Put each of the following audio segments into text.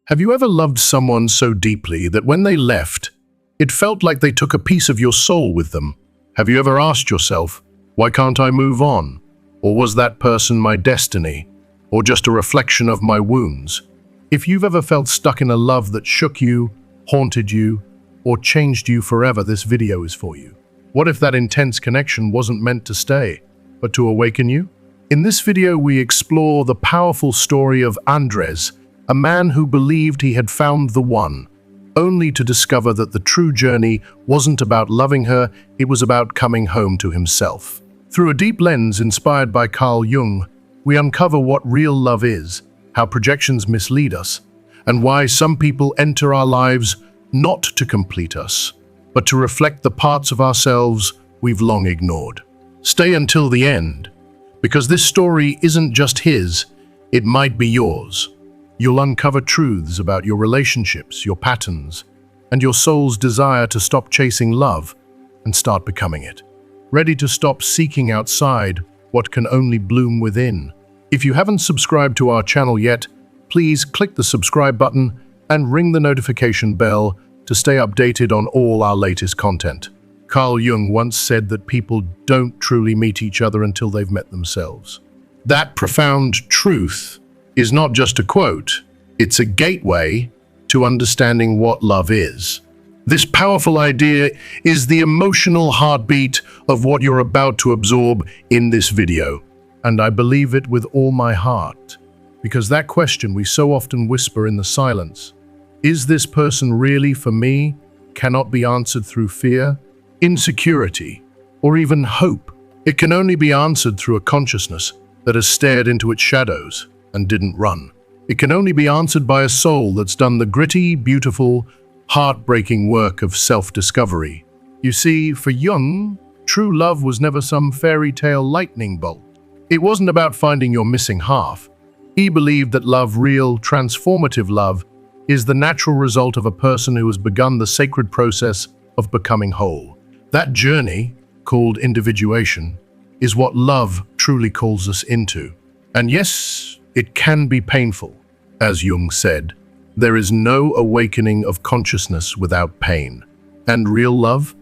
Have you ever loved someone so deeply that when they left, it felt like they took a piece of your soul with them? Have you ever asked yourself, why can't I move on? Or was that person my destiny? Or just a reflection of my wounds? If you've ever felt stuck in a love that shook you, haunted you, or changed you forever, this video is for you. What if that intense connection wasn't meant to stay, but to awaken you? In this video, we explore the powerful story of Andres, a man who believed he had found the one, only to discover that the true journey wasn't about loving her, it was about coming home to himself. Through a deep lens inspired by Carl Jung, we uncover what real love is, how projections mislead us, and why some people enter our lives not to complete us, but to reflect the parts of ourselves we've long ignored. Stay until the end, because this story isn't just his, it might be yours. You'll uncover truths about your relationships, your patterns, and your soul's desire to stop chasing love and start becoming it. Ready to stop seeking outside what can only bloom within. If you haven't subscribed to our channel yet, please click the subscribe button and ring the notification bell to stay updated on all our latest content. Carl Jung once said that people don't truly meet each other until they've met themselves. That profound truth is not just a quote, it's a gateway to understanding what love is. This powerful idea is the emotional heartbeat of what you're about to absorb in this video. And I believe it with all my heart, because that question we so often whisper in the silence, is this person really for me, cannot be answered through fear, insecurity, or even hope. It can only be answered through a consciousness that has stared into its shadows and didn't run. It can only be answered by a soul that's done the gritty, beautiful, heartbreaking work of self-discovery. You see, for Jung, true love was never some fairy tale lightning bolt. It wasn't about finding your missing half. He believed that love, real, transformative love, is the natural result of a person who has begun the sacred process of becoming whole. That journey, called individuation, is what love truly calls us into. And yes, it can be painful. As Jung said, there is no awakening of consciousness without pain. And real love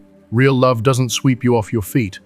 doesn't sweep you off your feet.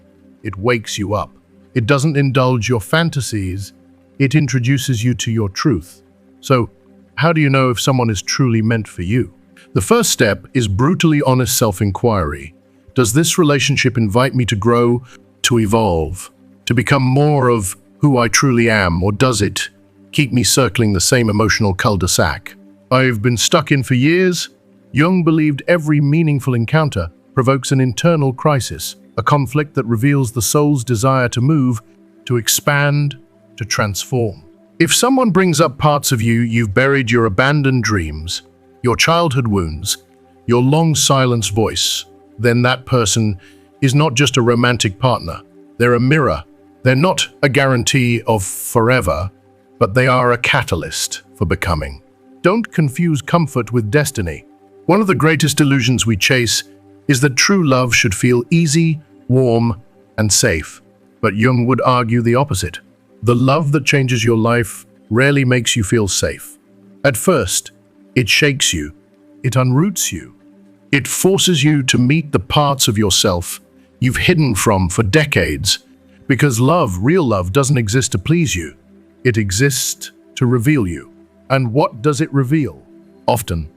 It wakes you up. It doesn't indulge your fantasies. It introduces you to your truth. So, how do you know if someone is truly meant for you? The first step is brutally honest self-inquiry. Does this relationship invite me to grow, to evolve, to become more of who I truly am, or does it keep me circling the same emotional cul-de-sac I've been stuck in for years? Jung believed every meaningful encounter provokes an internal crisis, a conflict that reveals the soul's desire to move, to expand, to transform. If someone brings up parts of you you've buried, your abandoned dreams, your childhood wounds, your long silenced voice, then that person is not just a romantic partner. They're a mirror. They're not a guarantee of forever, but they are a catalyst for becoming. Don't confuse comfort with destiny. One of the greatest illusions we chase is that true love should feel easy, warm, and safe. But Jung would argue the opposite. The love that changes your life rarely makes you feel safe. At first, it shakes you. It unroots you. It forces you to meet the parts of yourself you've hidden from for decades. Because love, real love, doesn't exist to please you. It exists to reveal you. And what does it reveal? Often,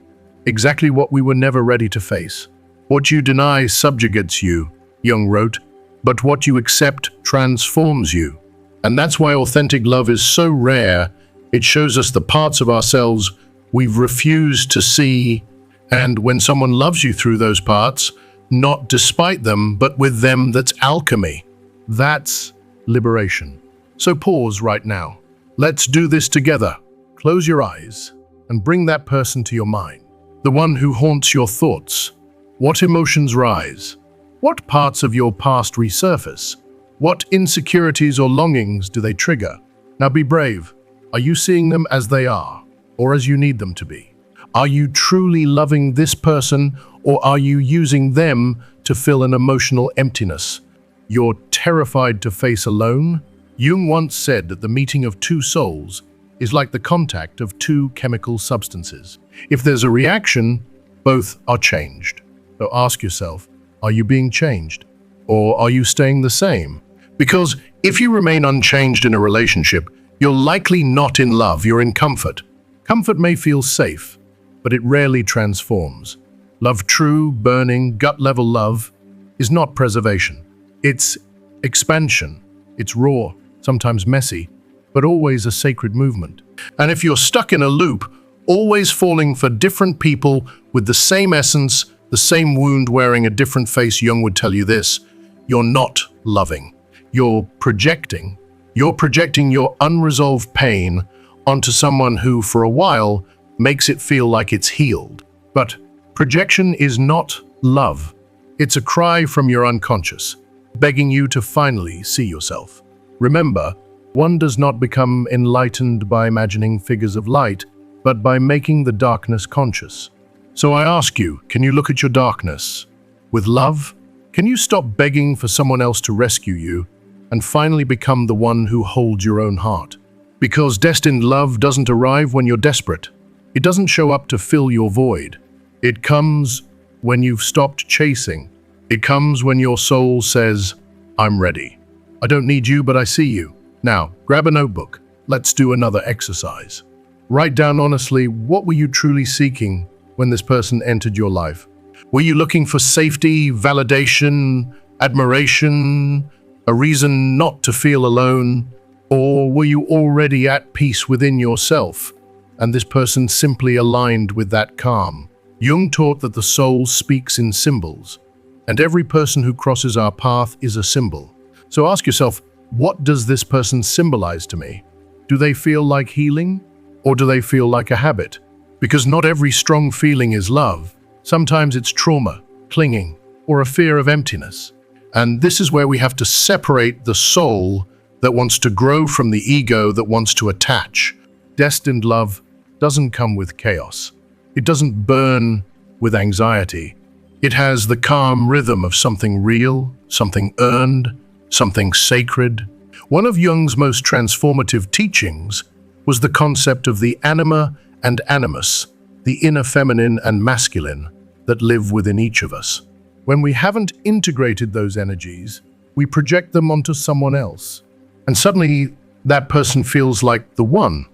exactly what we were never ready to face. What you deny subjugates you, Jung wrote, but what you accept transforms you. And that's why authentic love is so rare. It shows us the parts of ourselves we've refused to see. And when someone loves you through those parts, not despite them, but with them, that's alchemy. That's liberation. So pause right now. Let's do this together. Close your eyes and bring that person to your mind. The one who haunts your thoughts. What emotions rise? What parts of your past resurface? What insecurities or longings do they trigger? Now be brave. Are you seeing them as they are, or as you need them to be? Are you truly loving this person, or are you using them to fill an emotional emptiness you're terrified to face alone? Jung once said that the meeting of two souls is like the contact of two chemical substances. If there's a reaction, both are changed. So ask yourself, are you being changed? Or are you staying the same? Because if you remain unchanged in a relationship, you're likely not in love, you're in comfort. Comfort may feel safe, but it rarely transforms. Love, true, burning, gut-level love, is not preservation. It's expansion. It's raw, sometimes messy, but always a sacred movement. And if you're stuck in a loop, always falling for different people with the same essence, the same wound wearing a different face, Jung would tell you this: you're not loving. You're projecting. You're projecting your unresolved pain onto someone who, for a while, makes it feel like it's healed. But projection is not love. It's a cry from your unconscious, begging you to finally see yourself. Remember, one does not become enlightened by imagining figures of light, but by making the darkness conscious. So I ask you, can you look at your darkness with love? Can you stop begging for someone else to rescue you and finally become the one who holds your own heart? Because destined love doesn't arrive when you're desperate. It doesn't show up to fill your void. It comes when you've stopped chasing. It comes when your soul says, I'm ready. I don't need you, but I see you. Now, grab a notebook. Let's do another exercise. Write down honestly, what were you truly seeking when this person entered your life? Were you looking for safety, validation, admiration, a reason not to feel alone? Or were you already at peace within yourself, and this person simply aligned with that calm? Jung taught that the soul speaks in symbols, and every person who crosses our path is a symbol. So ask yourself, what does this person symbolize to me? Do they feel like healing, or do they feel like a habit? Because not every strong feeling is love. Sometimes it's trauma, clinging, or a fear of emptiness. And this is where we have to separate the soul that wants to grow from the ego that wants to attach. Destined love doesn't come with chaos. It doesn't burn with anxiety. It has the calm rhythm of something real, something earned, something sacred. One of Jung's most transformative teachings was the concept of the anima and animus, the inner feminine and masculine that live within each of us. When we haven't integrated those energies, we project them onto someone else. And suddenly, that person feels like the one.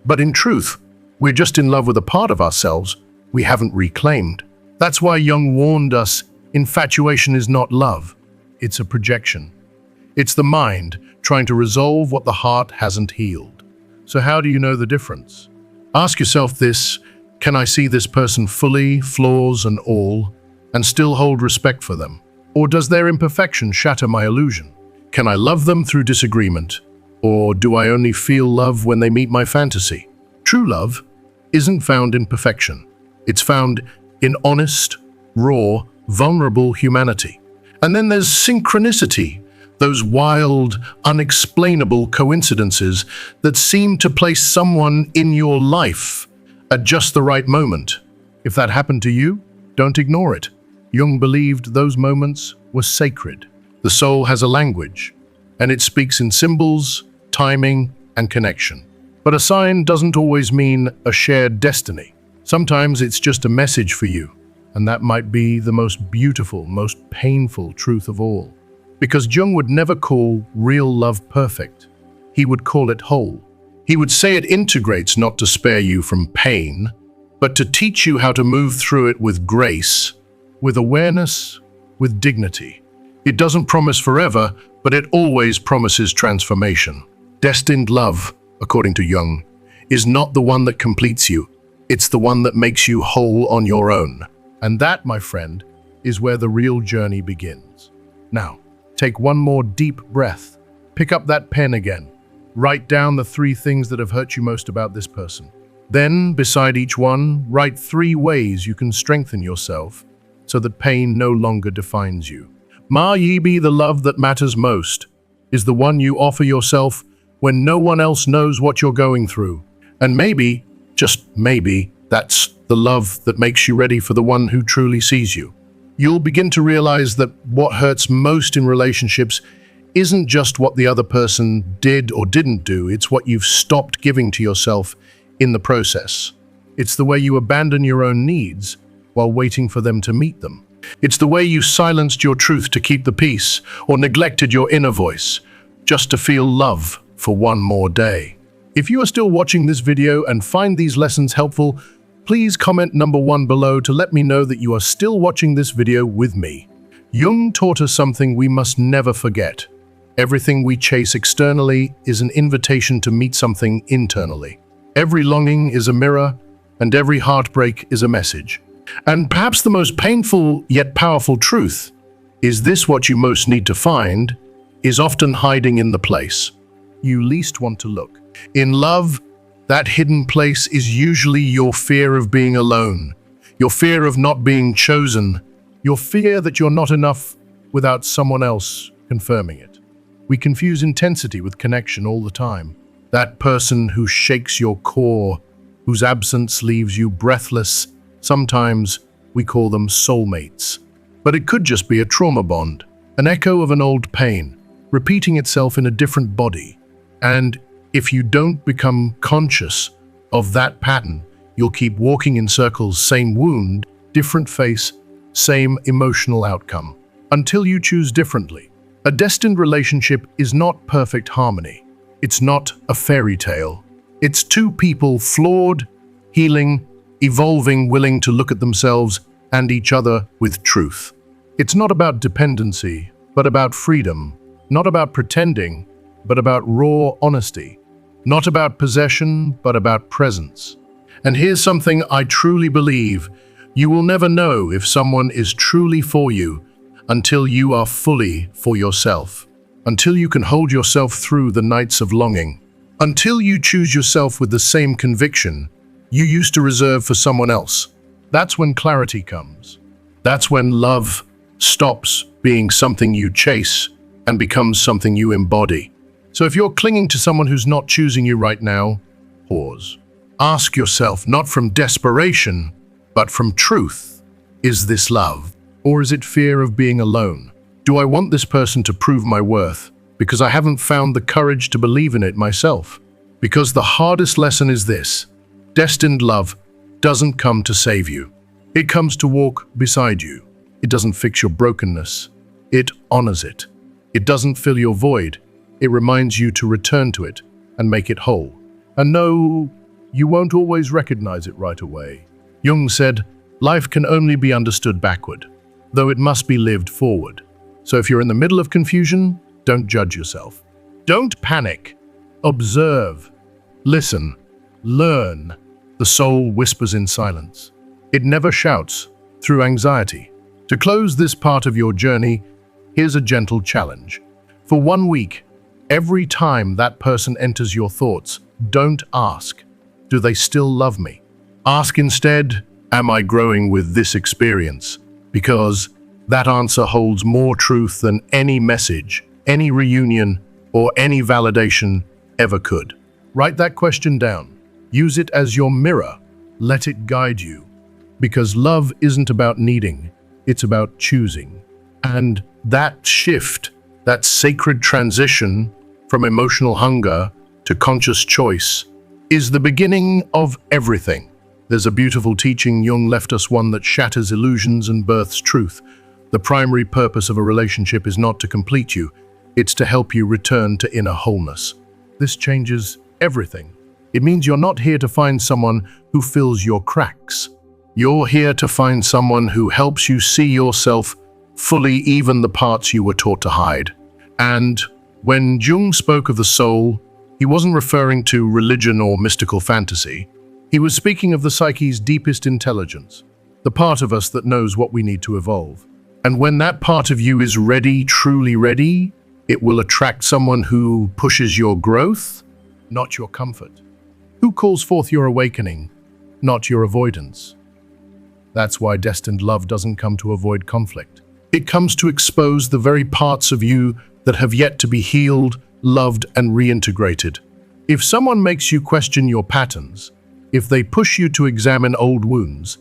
But in truth, we're just in love with a part of ourselves we haven't reclaimed. That's why Jung warned us, infatuation is not love. It's a projection. It's the mind trying to resolve what the heart hasn't healed. So how do you know the difference? Ask yourself this: can I see this person fully, flaws and all, and still hold respect for them? Or does their imperfection shatter my illusion? Can I love them through disagreement? Or do I only feel love when they meet my fantasy? True love isn't found in perfection. It's found in honest, raw, vulnerable humanity. And then there's synchronicity, those wild, unexplainable coincidences that seem to place someone in your life at just the right moment. If that happened to you, don't ignore it. Jung believed those moments were sacred. The soul has a language, and it speaks in symbols, timing, and connection. But a sign doesn't always mean a shared destiny. Sometimes it's just a message for you, and that might be the most beautiful, most painful truth of all. Because Jung would never call real love perfect. He would call it whole. He would say it integrates not to spare you from pain, but to teach you how to move through it with grace, with awareness, with dignity. It doesn't promise forever, but it always promises transformation. Destined love, according to Jung, is not the one that completes you. It's the one that makes you whole on your own. And that, my friend, is where the real journey begins. Now, take one more deep breath. Pick up that pen again. Write down the 3 things that have hurt you most about this person. Then, beside each one, write 3 ways you can strengthen yourself so that pain no longer defines you. Maybe the love that matters most is the one you offer yourself when no one else knows what you're going through. And maybe, just maybe, that's the love that makes you ready for the one who truly sees you. You'll begin to realize that what hurts most in relationships isn't just what the other person did or didn't do, it's what you've stopped giving to yourself in the process. It's the way you abandon your own needs while waiting for them to meet them. It's the way you silenced your truth to keep the peace, or neglected your inner voice just to feel love for one more day. If you are still watching this video and find these lessons helpful, please comment number 1 below to let me know that you are still watching this video with me. Jung taught us something we must never forget. Everything we chase externally is an invitation to meet something internally. Every longing is a mirror, and every heartbreak is a message. And perhaps the most painful yet powerful truth is this: what you most need to find is often hiding in the place you least want to look. In love, that hidden place is usually your fear of being alone, your fear of not being chosen, your fear that you're not enough without someone else confirming it. We confuse intensity with connection all the time. That person who shakes your core, whose absence leaves you breathless. Sometimes we call them soulmates. But it could just be a trauma bond, an echo of an old pain, repeating itself in a different body. And if you don't become conscious of that pattern, you'll keep walking in circles, same wound, different face, same emotional outcome, until you choose differently. A destined relationship is not perfect harmony. It's not a fairy tale. It's two people flawed, healing, evolving, willing to look at themselves and each other with truth. It's not about dependency, but about freedom. Not about pretending, but about raw honesty. Not about possession, but about presence. And here's something I truly believe: you will never know if someone is truly for you until you are fully for yourself. Until you can hold yourself through the nights of longing. Until you choose yourself with the same conviction you used to reserve for someone else. That's when clarity comes. That's when love stops being something you chase and becomes something you embody. So if you're clinging to someone who's not choosing you right now, pause. Ask yourself, not from desperation, but from truth: is this love? Or is it fear of being alone? Do I want this person to prove my worth because I haven't found the courage to believe in it myself? Because the hardest lesson is this: destined love doesn't come to save you. It comes to walk beside you. It doesn't fix your brokenness. It honors it. It doesn't fill your void. It reminds you to return to it and make it whole. And no, you won't always recognize it right away. Jung said, life can only be understood backward, though it must be lived forward. So if you're in the middle of confusion, don't judge yourself. Don't panic. Observe. Listen. Learn. The soul whispers in silence. It never shouts through anxiety. To close this part of your journey, here's a gentle challenge. For 1 week, every time that person enters your thoughts, don't ask, do they still love me? Ask instead, am I growing with this experience? Because that answer holds more truth than any message, any reunion, or any validation ever could. Write that question down. Use it as your mirror. Let it guide you. Because love isn't about needing, it's about choosing. And that shift, that sacred transition from emotional hunger to conscious choice, is the beginning of everything. There's a beautiful teaching Jung left us, one that shatters illusions and births truth. The primary purpose of a relationship is not to complete you, it's to help you return to inner wholeness. This changes everything. It means you're not here to find someone who fills your cracks. You're here to find someone who helps you see yourself fully, even the parts you were taught to hide. And when Jung spoke of the soul, he wasn't referring to religion or mystical fantasy. He was speaking of the psyche's deepest intelligence, the part of us that knows what we need to evolve. And when that part of you is ready, truly ready, it will attract someone who pushes your growth, not your comfort. Who calls forth your awakening, not your avoidance. That's why destined love doesn't come to avoid conflict. It comes to expose the very parts of you that have yet to be healed, loved, and reintegrated. If someone makes you question your patterns, if they push you to examine old wounds,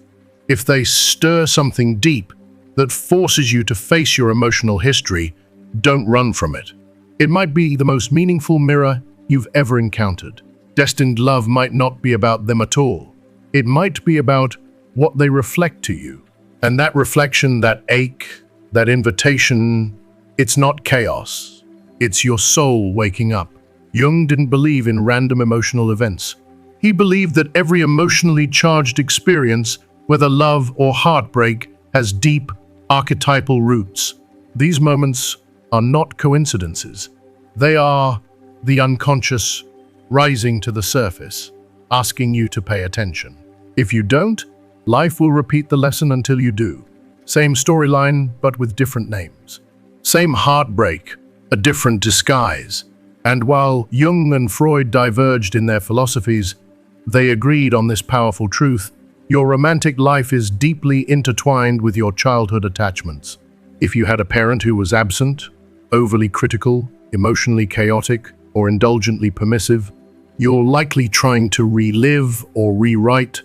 if they stir something deep that forces you to face your emotional history, don't run from it. It might be the most meaningful mirror you've ever encountered. Destined love might not be about them at all. It might be about what they reflect to you. And that reflection, that ache, that invitation, it's not chaos. It's your soul waking up. Jung didn't believe in random emotional events. He believed that every emotionally charged experience, whether love or heartbreak, has deep, archetypal roots. These moments are not coincidences. They are the unconscious rising to the surface, asking you to pay attention. If you don't, life will repeat the lesson until you do. Same storyline, but with different names. Same heartbreak, a different disguise. And while Jung and Freud diverged in their philosophies, they agreed on this powerful truth: your romantic life is deeply intertwined with your childhood attachments. If you had a parent who was absent, overly critical, emotionally chaotic, or indulgently permissive, you're likely trying to relive or rewrite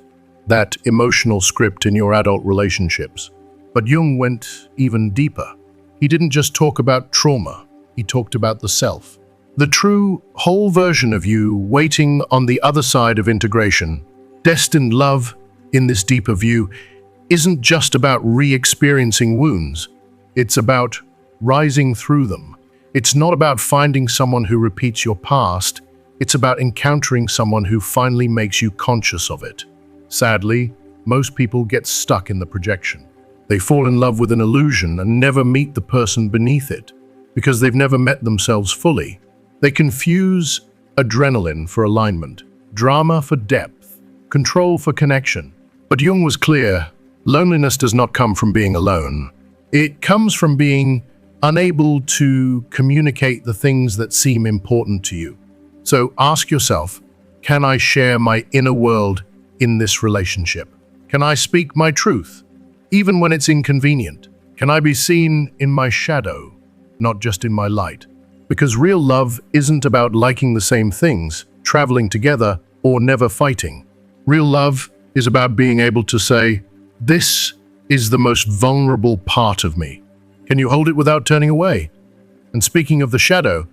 that emotional script in your adult relationships. But Jung went even deeper. He didn't just talk about trauma, he talked about the self. The true, whole version of you waiting on the other side of integration. Destined love, in this deeper view, isn't just about re-experiencing wounds. It's about rising through them. It's not about finding someone who repeats your past. It's about encountering someone who finally makes you conscious of it. Sadly, most people get stuck in the projection. They fall in love with an illusion and never meet the person beneath it because they've never met themselves fully. They confuse adrenaline for alignment, drama for depth, control for connection. But Jung was clear: loneliness does not come from being alone. It comes from being unable to communicate the things that seem important to you. So ask yourself, can I share my inner world in this relationship? Can I speak my truth, even when it's inconvenient? Can I be seen in my shadow, not just in my light? Because real love isn't about liking the same things, traveling together, or never fighting. Real love is about being able to say, this is the most vulnerable part of me. Can you hold it without turning away? And speaking of the shadow,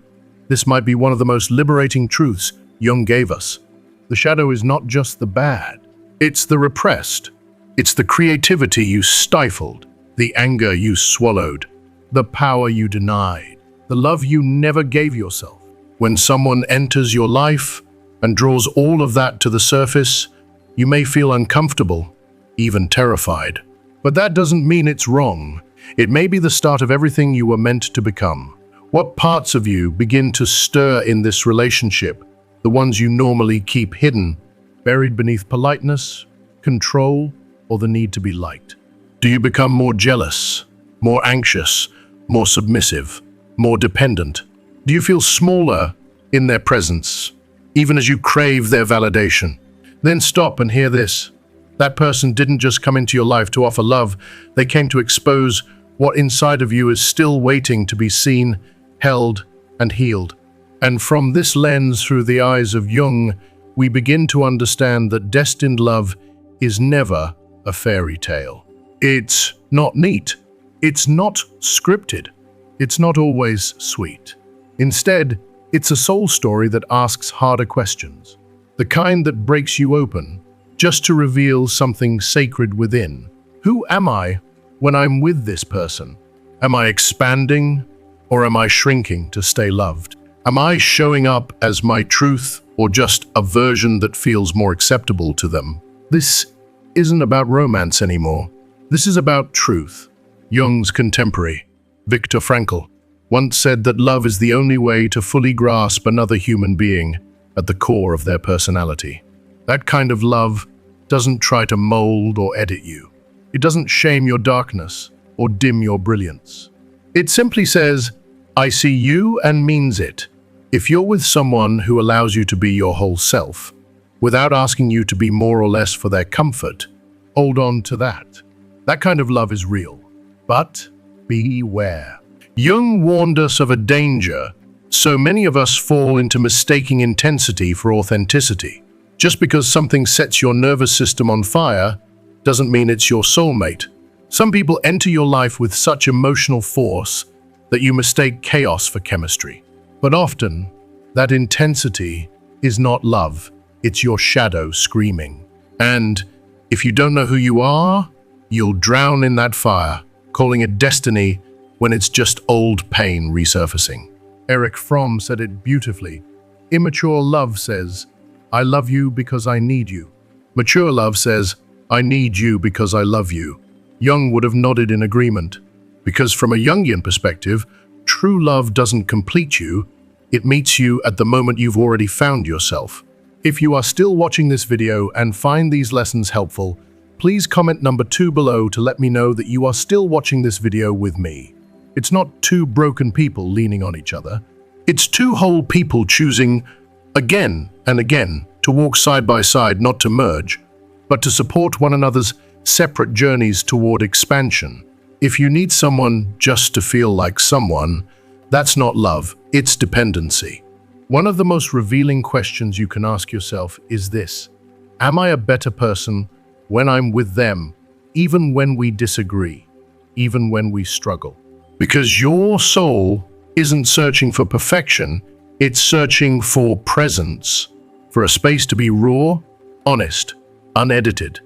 this might be one of the most liberating truths Jung gave us. The shadow is not just the bad. It's the repressed. It's the creativity you stifled, the anger you swallowed, the power you denied, the love you never gave yourself. When someone enters your life and draws all of that to the surface, you may feel uncomfortable, even terrified. But that doesn't mean it's wrong. It may be the start of everything you were meant to become. What parts of you begin to stir in this relationship? The ones you normally keep hidden, buried beneath politeness, control, or the need to be liked? Do you become more jealous, more anxious, more submissive, more dependent? Do you feel smaller in their presence, even as you crave their validation? Then stop and hear this. That person didn't just come into your life to offer love. They came to expose what inside of you is still waiting to be seen, held, and healed. And from this lens, through the eyes of Jung, we begin to understand that destined love is never a fairy tale. It's not neat. It's not scripted. It's not always sweet. Instead, it's a soul story that asks harder questions. The kind that breaks you open, just to reveal something sacred within. Who am I when I'm with this person? Am I expanding, or am I shrinking to stay loved? Am I showing up as my truth, or just a version that feels more acceptable to them? This isn't about romance anymore. This is about truth. Jung's contemporary, Viktor Frankl, once said that love is the only way to fully grasp another human being at the core of their personality. That kind of love doesn't try to mold or edit you. It doesn't shame your darkness or dim your brilliance. It simply says, I see you, and means it. If you're with someone who allows you to be your whole self, without asking you to be more or less for their comfort, hold on to that. That kind of love is real. But beware. Jung warned us of a danger. So many of us fall into mistaking intensity for authenticity. Just because something sets your nervous system on fire doesn't mean it's your soulmate. Some people enter your life with such emotional force that you mistake chaos for chemistry. But often, that intensity is not love, it's your shadow screaming. And if you don't know who you are, you'll drown in that fire, calling it destiny when it's just old pain resurfacing. Erich Fromm said it beautifully. Immature love says, I love you because I need you. Mature love says, I need you because I love you. Jung would have nodded in agreement, because from a Jungian perspective, true love doesn't complete you, it meets you at the moment you've already found yourself. If you are still watching this video and find these lessons helpful, please comment number 2 below to let me know that you are still watching this video with me. It's not two broken people leaning on each other. It's two whole people choosing again and again to walk side by side, not to merge, but to support one another's separate journeys toward expansion. If you need someone just to feel like someone, that's not love, it's dependency. One of the most revealing questions you can ask yourself is this: am I a better person when I'm with them, even when we disagree, even when we struggle? Because your soul isn't searching for perfection, it's searching for presence, for a space to be raw, honest, unedited,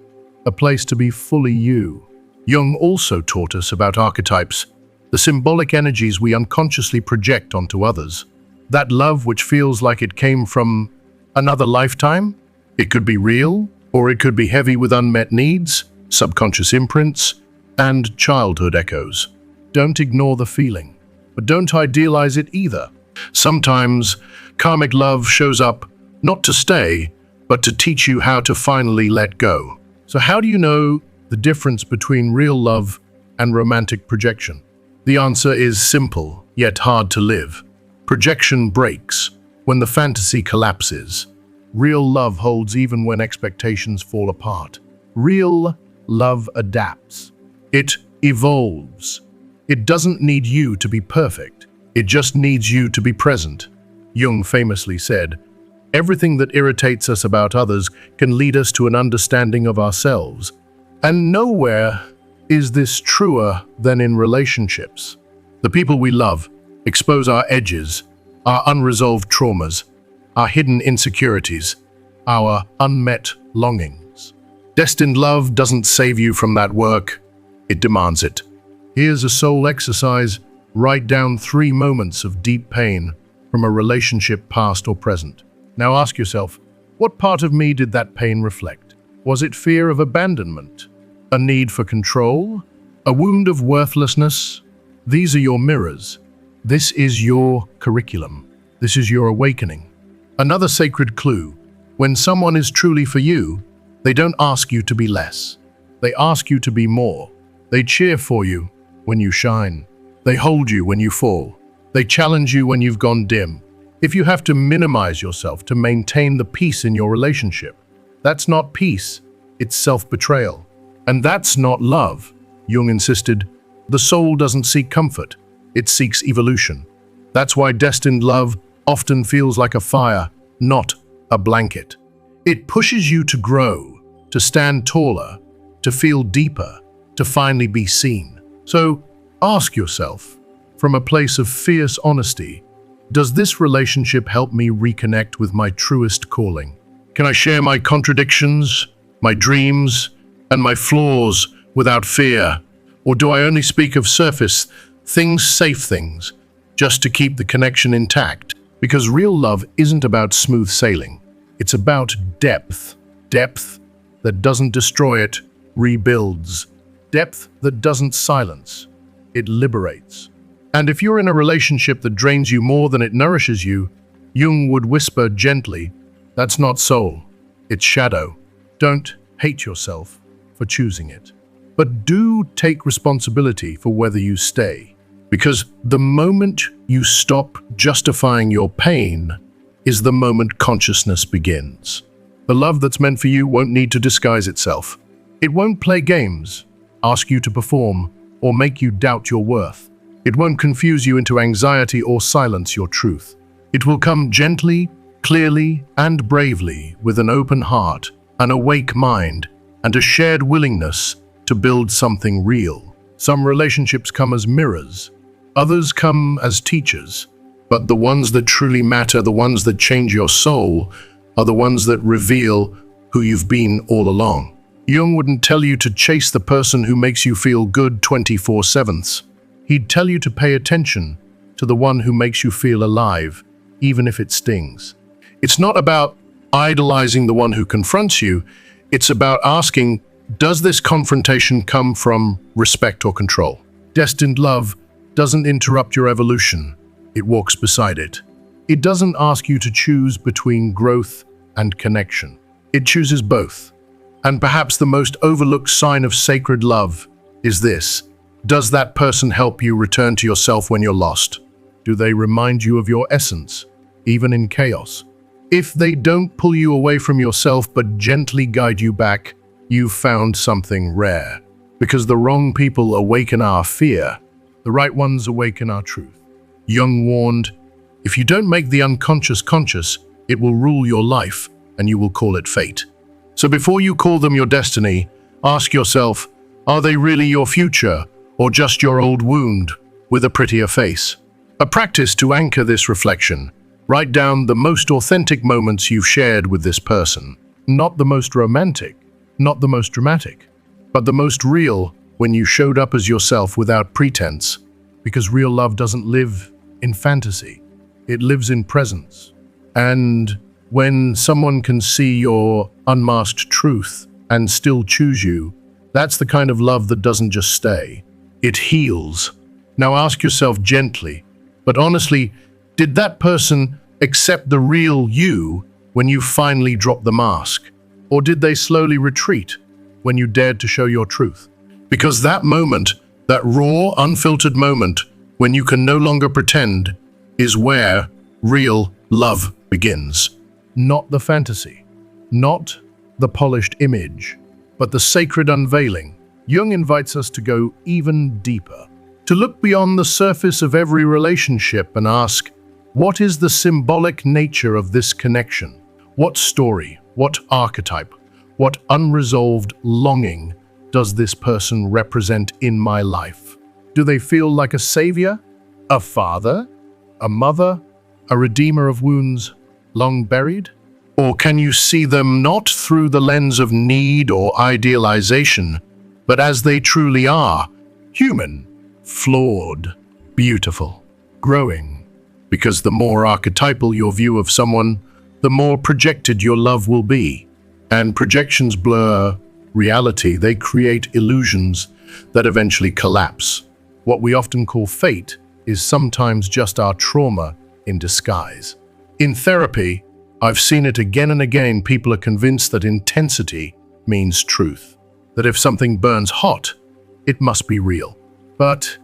a place to be fully you. Jung also taught us about archetypes, the symbolic energies we unconsciously project onto others. That love which feels like it came from another lifetime. It could be real, or it could be heavy with unmet needs, subconscious imprints, and childhood echoes. Don't ignore the feeling, but don't idealize it either. Sometimes karmic love shows up not to stay, but to teach you how to finally let go. So how do you know the difference between real love and romantic projection? The answer is simple, yet hard to live. Projection breaks when the fantasy collapses. Real love holds even when expectations fall apart. Real love adapts. It evolves. It doesn't need you to be perfect. It just needs you to be present. Jung famously said, everything that irritates us about others can lead us to an understanding of ourselves. And nowhere is this truer than in relationships. The people we love expose our edges, our unresolved traumas, our hidden insecurities, our unmet longings. Destined love doesn't save you from that work, it demands it. Here's a soul exercise. Write down 3 moments of deep pain from a relationship, past or present. Now ask yourself, what part of me did that pain reflect? Was it fear of abandonment? A need for control? A wound of worthlessness? These are your mirrors. This is your curriculum. This is your awakening. Another sacred clue: when someone is truly for you, they don't ask you to be less. They ask you to be more. They cheer for you when you shine. They hold you when you fall. They challenge you when you've gone dim. If you have to minimize yourself to maintain the peace in your relationship, that's not peace, it's self-betrayal. And that's not love. Jung insisted, the soul doesn't seek comfort, it seeks evolution. That's why destined love often feels like a fire, not a blanket. It pushes you to grow, to stand taller, to feel deeper, to finally be seen. So ask yourself, from a place of fierce honesty, does this relationship help me reconnect with my truest calling? Can I share my contradictions, my dreams, and my flaws without fear? Or do I only speak of surface things, safe things, just to keep the connection intact? Because real love isn't about smooth sailing. It's about depth. Depth that doesn't destroy, it rebuilds. Depth that doesn't silence, it liberates. And if you're in a relationship that drains you more than it nourishes you, Jung would whisper gently, that's not soul, it's shadow. Don't hate yourself for choosing it. But do take responsibility for whether you stay. Because the moment you stop justifying your pain is the moment consciousness begins. The love that's meant for you won't need to disguise itself. It won't play games, ask you to perform, or make you doubt your worth. It won't confuse you into anxiety or silence your truth. It will come gently, clearly, and bravely, with an open heart, an awake mind, and a shared willingness to build something real. Some relationships come as mirrors. Others come as teachers. But the ones that truly matter, the ones that change your soul, are the ones that reveal who you've been all along. Jung wouldn't tell you to chase the person who makes you feel good 24/7. He'd tell you to pay attention to the one who makes you feel alive, even if it stings. It's not about idolizing the one who confronts you. It's about asking, does this confrontation come from respect or control? Destined love doesn't interrupt your evolution. It walks beside it. It doesn't ask you to choose between growth and connection. It chooses both. And perhaps the most overlooked sign of sacred love is this. Does that person help you return to yourself when you're lost? Do they remind you of your essence, even in chaos? If they don't pull you away from yourself but gently guide you back, you've found something rare. Because the wrong people awaken our fear, the right ones awaken our truth. Jung warned, if you don't make the unconscious conscious, it will rule your life and you will call it fate. So before you call them your destiny, ask yourself, are they really your future or just your old wound with a prettier face? A practice to anchor this reflection. Write down the most authentic moments you've shared with this person. Not the most romantic, not the most dramatic, but the most real when you showed up as yourself without pretense. Because real love doesn't live in fantasy. It lives in presence. And when someone can see your unmasked truth and still choose you, that's the kind of love that doesn't just stay. It heals. Now ask yourself gently, but honestly, did that person accept the real you when you finally dropped the mask? Or did they slowly retreat when you dared to show your truth? Because that moment, that raw, unfiltered moment, when you can no longer pretend, is where real love begins. Not the fantasy, not the polished image, but the sacred unveiling. Jung invites us to go even deeper, to look beyond the surface of every relationship and ask, what is the symbolic nature of this connection? What story, what archetype, what unresolved longing does this person represent in my life? Do they feel like a savior, a father, a mother, a redeemer of wounds long buried? Or can you see them not through the lens of need or idealization, but as they truly are, human, flawed, beautiful, growing? Because the more archetypal your view of someone, the more projected your love will be. And projections blur reality. They create illusions that eventually collapse. What we often call fate is sometimes just our trauma in disguise. In therapy, I've seen it again and again. People are convinced that intensity means truth, that if something burns hot, it must be real. But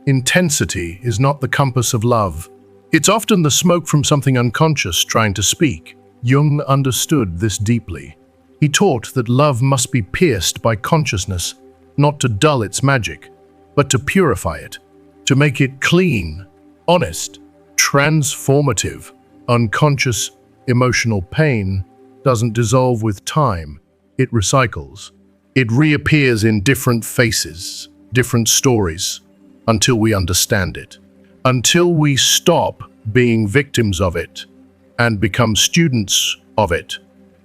intensity is not the compass of love. It's often the smoke from something unconscious trying to speak. Jung understood this deeply. He taught that love must be pierced by consciousness, not to dull its magic, but to purify it, to make it clean, honest, transformative. Unconscious emotional pain doesn't dissolve with time, it recycles. It reappears in different faces, different stories, until we understand it. Until we stop being victims of it and become students of it.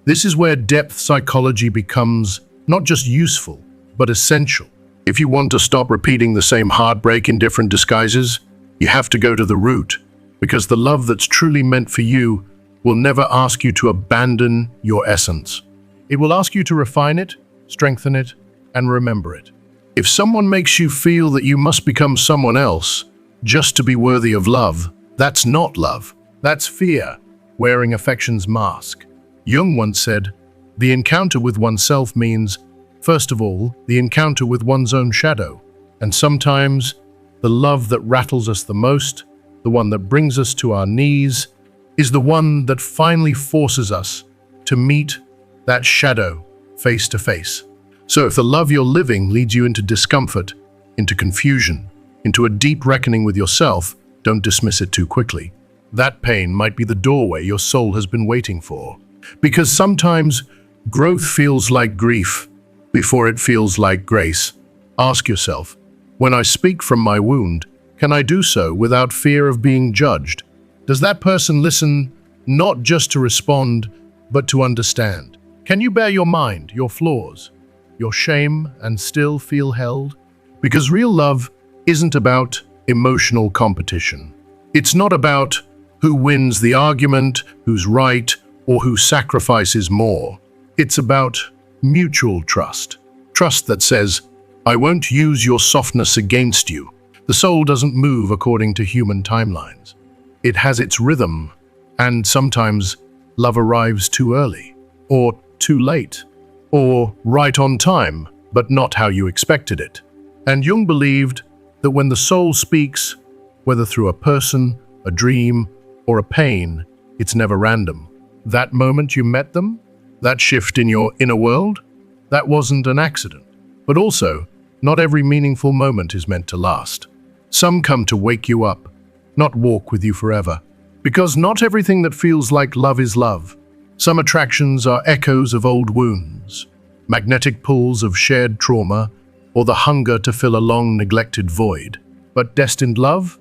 This is where depth psychology becomes not just useful, but essential. If you want to stop repeating the same heartbreak in different disguises, you have to go to the root, because the love that's truly meant for you will never ask you to abandon your essence. It will ask you to refine it, strengthen it, and remember it. If someone makes you feel that you must become someone else just to be worthy of love, that's not love. That's fear, wearing affection's mask. Jung once said, the encounter with oneself means, first of all, the encounter with one's own shadow. And sometimes, the love that rattles us the most, the one that brings us to our knees, is the one that finally forces us to meet that shadow face to face. So if the love you're living leads you into discomfort, into confusion, into a deep reckoning with yourself, don't dismiss it too quickly. That pain might be the doorway your soul has been waiting for. Because sometimes growth feels like grief before it feels like grace. Ask yourself, when I speak from my wound, can I do so without fear of being judged? Does that person listen not just to respond, but to understand? Can you bear your mind, your flaws, your shame, and still feel held? Because real love isn't about emotional competition. It's not about who wins the argument, who's right, or who sacrifices more. It's about mutual trust. Trust that says, I won't use your softness against you. The soul doesn't move according to human timelines. It has its rhythm, and sometimes love arrives too early, or too late, or right on time, but not how you expected it. And Jung believed that when the soul speaks, whether through a person, a dream, or a pain, it's never random. That moment you met them, that shift in your inner world, that wasn't an accident. But also, not every meaningful moment is meant to last. Some come to wake you up, not walk with you forever. Because not everything that feels like love is love. Some attractions are echoes of old wounds, magnetic pulls of shared trauma, or the hunger to fill a long neglected void. But destined love?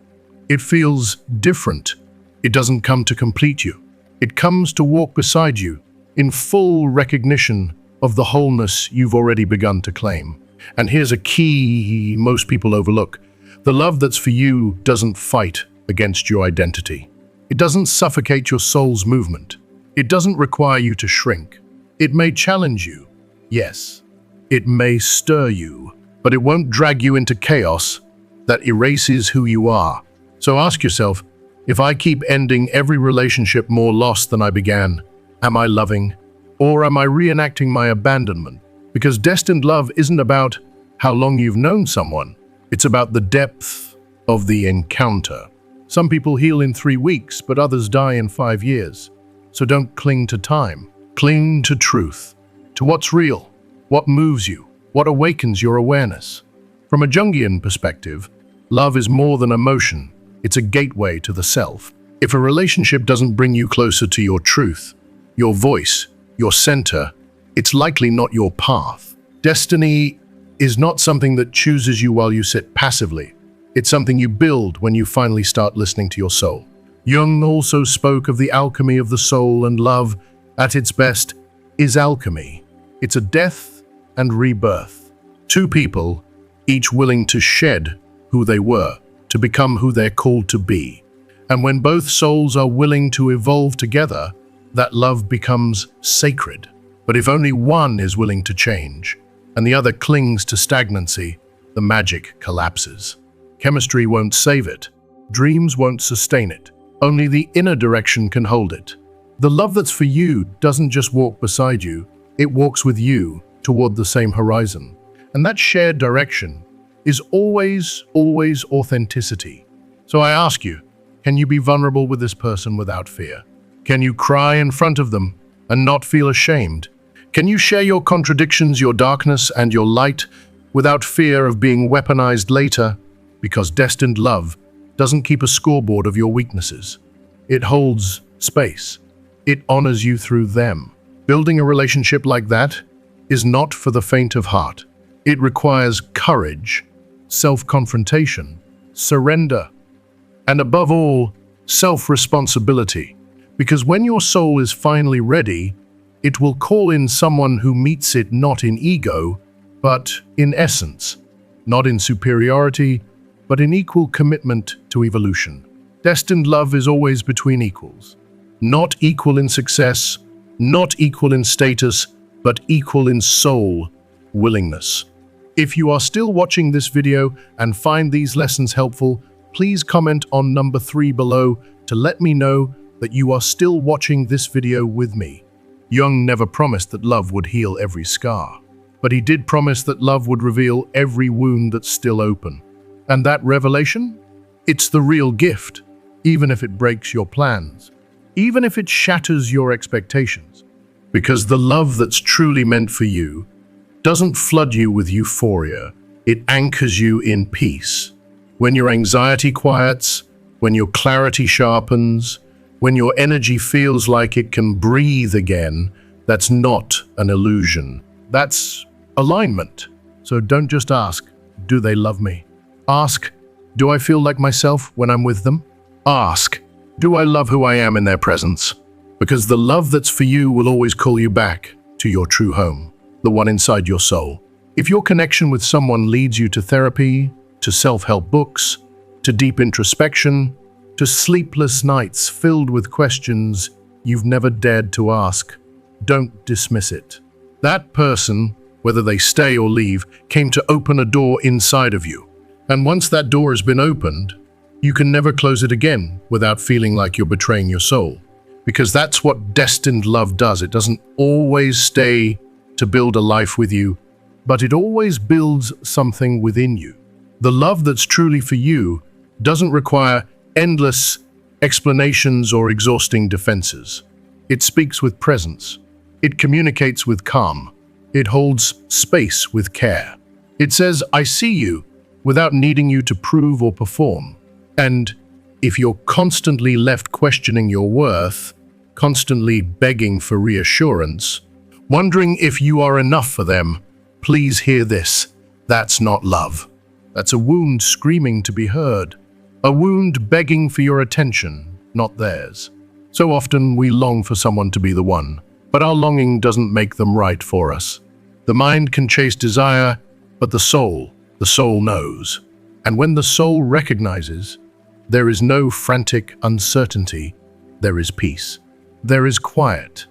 It feels different. It doesn't come to complete you. It comes to walk beside you, in full recognition of the wholeness you've already begun to claim. And here's a key most people overlook. The love that's for you doesn't fight against your identity. It doesn't suffocate your soul's movement. It doesn't require you to shrink. It may challenge you, yes. It may stir you, but it won't drag you into chaos that erases who you are. So ask yourself, if I keep ending every relationship more lost than I began, am I loving? Or am I reenacting my abandonment? Because destined love isn't about how long you've known someone. It's about the depth of the encounter. Some people heal in 3 weeks, but others die in 5 years. So don't cling to time. Cling to truth, to what's real, what moves you, what awakens your awareness. From a Jungian perspective, love is more than emotion. It's a gateway to the self. If a relationship doesn't bring you closer to your truth, your voice, your center, it's likely not your path. Destiny is not something that chooses you while you sit passively. It's something you build when you finally start listening to your soul. Jung also spoke of the alchemy of the soul, and love, at its best, is alchemy. It's a death and rebirth. Two people, each willing to shed who they were, to become who they're called to be. And when both souls are willing to evolve together, that love becomes sacred. But if only one is willing to change, and the other clings to stagnancy, the magic collapses. Chemistry won't save it. Dreams won't sustain it. Only the inner direction can hold it. The love that's for you doesn't just walk beside you, it walks with you toward the same horizon. And that shared direction is always authenticity. So I ask you, can you be vulnerable with this person without fear? Can you cry in front of them and not feel ashamed? Can you share your contradictions, your darkness, and your light without fear of being weaponized later? Because destined love doesn't keep a scoreboard of your weaknesses. It holds space. It honors you through them. Building a relationship like that is not for the faint of heart. It requires courage, self-confrontation, surrender, and above all, self-responsibility. Because when your soul is finally ready, it will call in someone who meets it not in ego, but in essence, not in superiority, but in equal commitment to evolution. Destined love is always between equals. Not equal in success, not equal in status, but equal in soul willingness. If you are still watching this video and find these lessons helpful, please comment on number 3 below to let me know that you are still watching this video with me. Jung never promised that love would heal every scar, but he did promise that love would reveal every wound that's still open. And that revelation? It's the real gift, even if it breaks your plans, even if it shatters your expectations. Because the love that's truly meant for you doesn't flood you with euphoria, it anchors you in peace. When your anxiety quiets, when your clarity sharpens, when your energy feels like it can breathe again, that's not an illusion. That's alignment. So don't just ask, do they love me? Ask, do I feel like myself when I'm with them? Ask, Do I love who I am in their presence? Because the love that's for you will always call you back to your true home, the one inside your soul. If your connection with someone leads you to therapy, to self-help books, to deep introspection, to sleepless nights filled with questions you've never dared to ask, don't dismiss it. That person, whether they stay or leave, came to open a door inside of you. And once that door has been opened, you can never close it again without feeling like you're betraying your soul. Because that's what destined love does. It doesn't always stay to build a life with you, but it always builds something within you. The love that's truly for you doesn't require endless explanations or exhausting defenses. It speaks with presence. It communicates with calm. It holds space with care. It says, I see you, without needing you to prove or perform. And if you're constantly left questioning your worth, constantly begging for reassurance, wondering if you are enough for them, please hear this. That's not love. That's a wound screaming to be heard. A wound begging for your attention, not theirs. So often we long for someone to be the one, but our longing doesn't make them right for us. The mind can chase desire, but the soul knows. And when the soul recognizes, there is no frantic uncertainty, there is peace. There is quiet.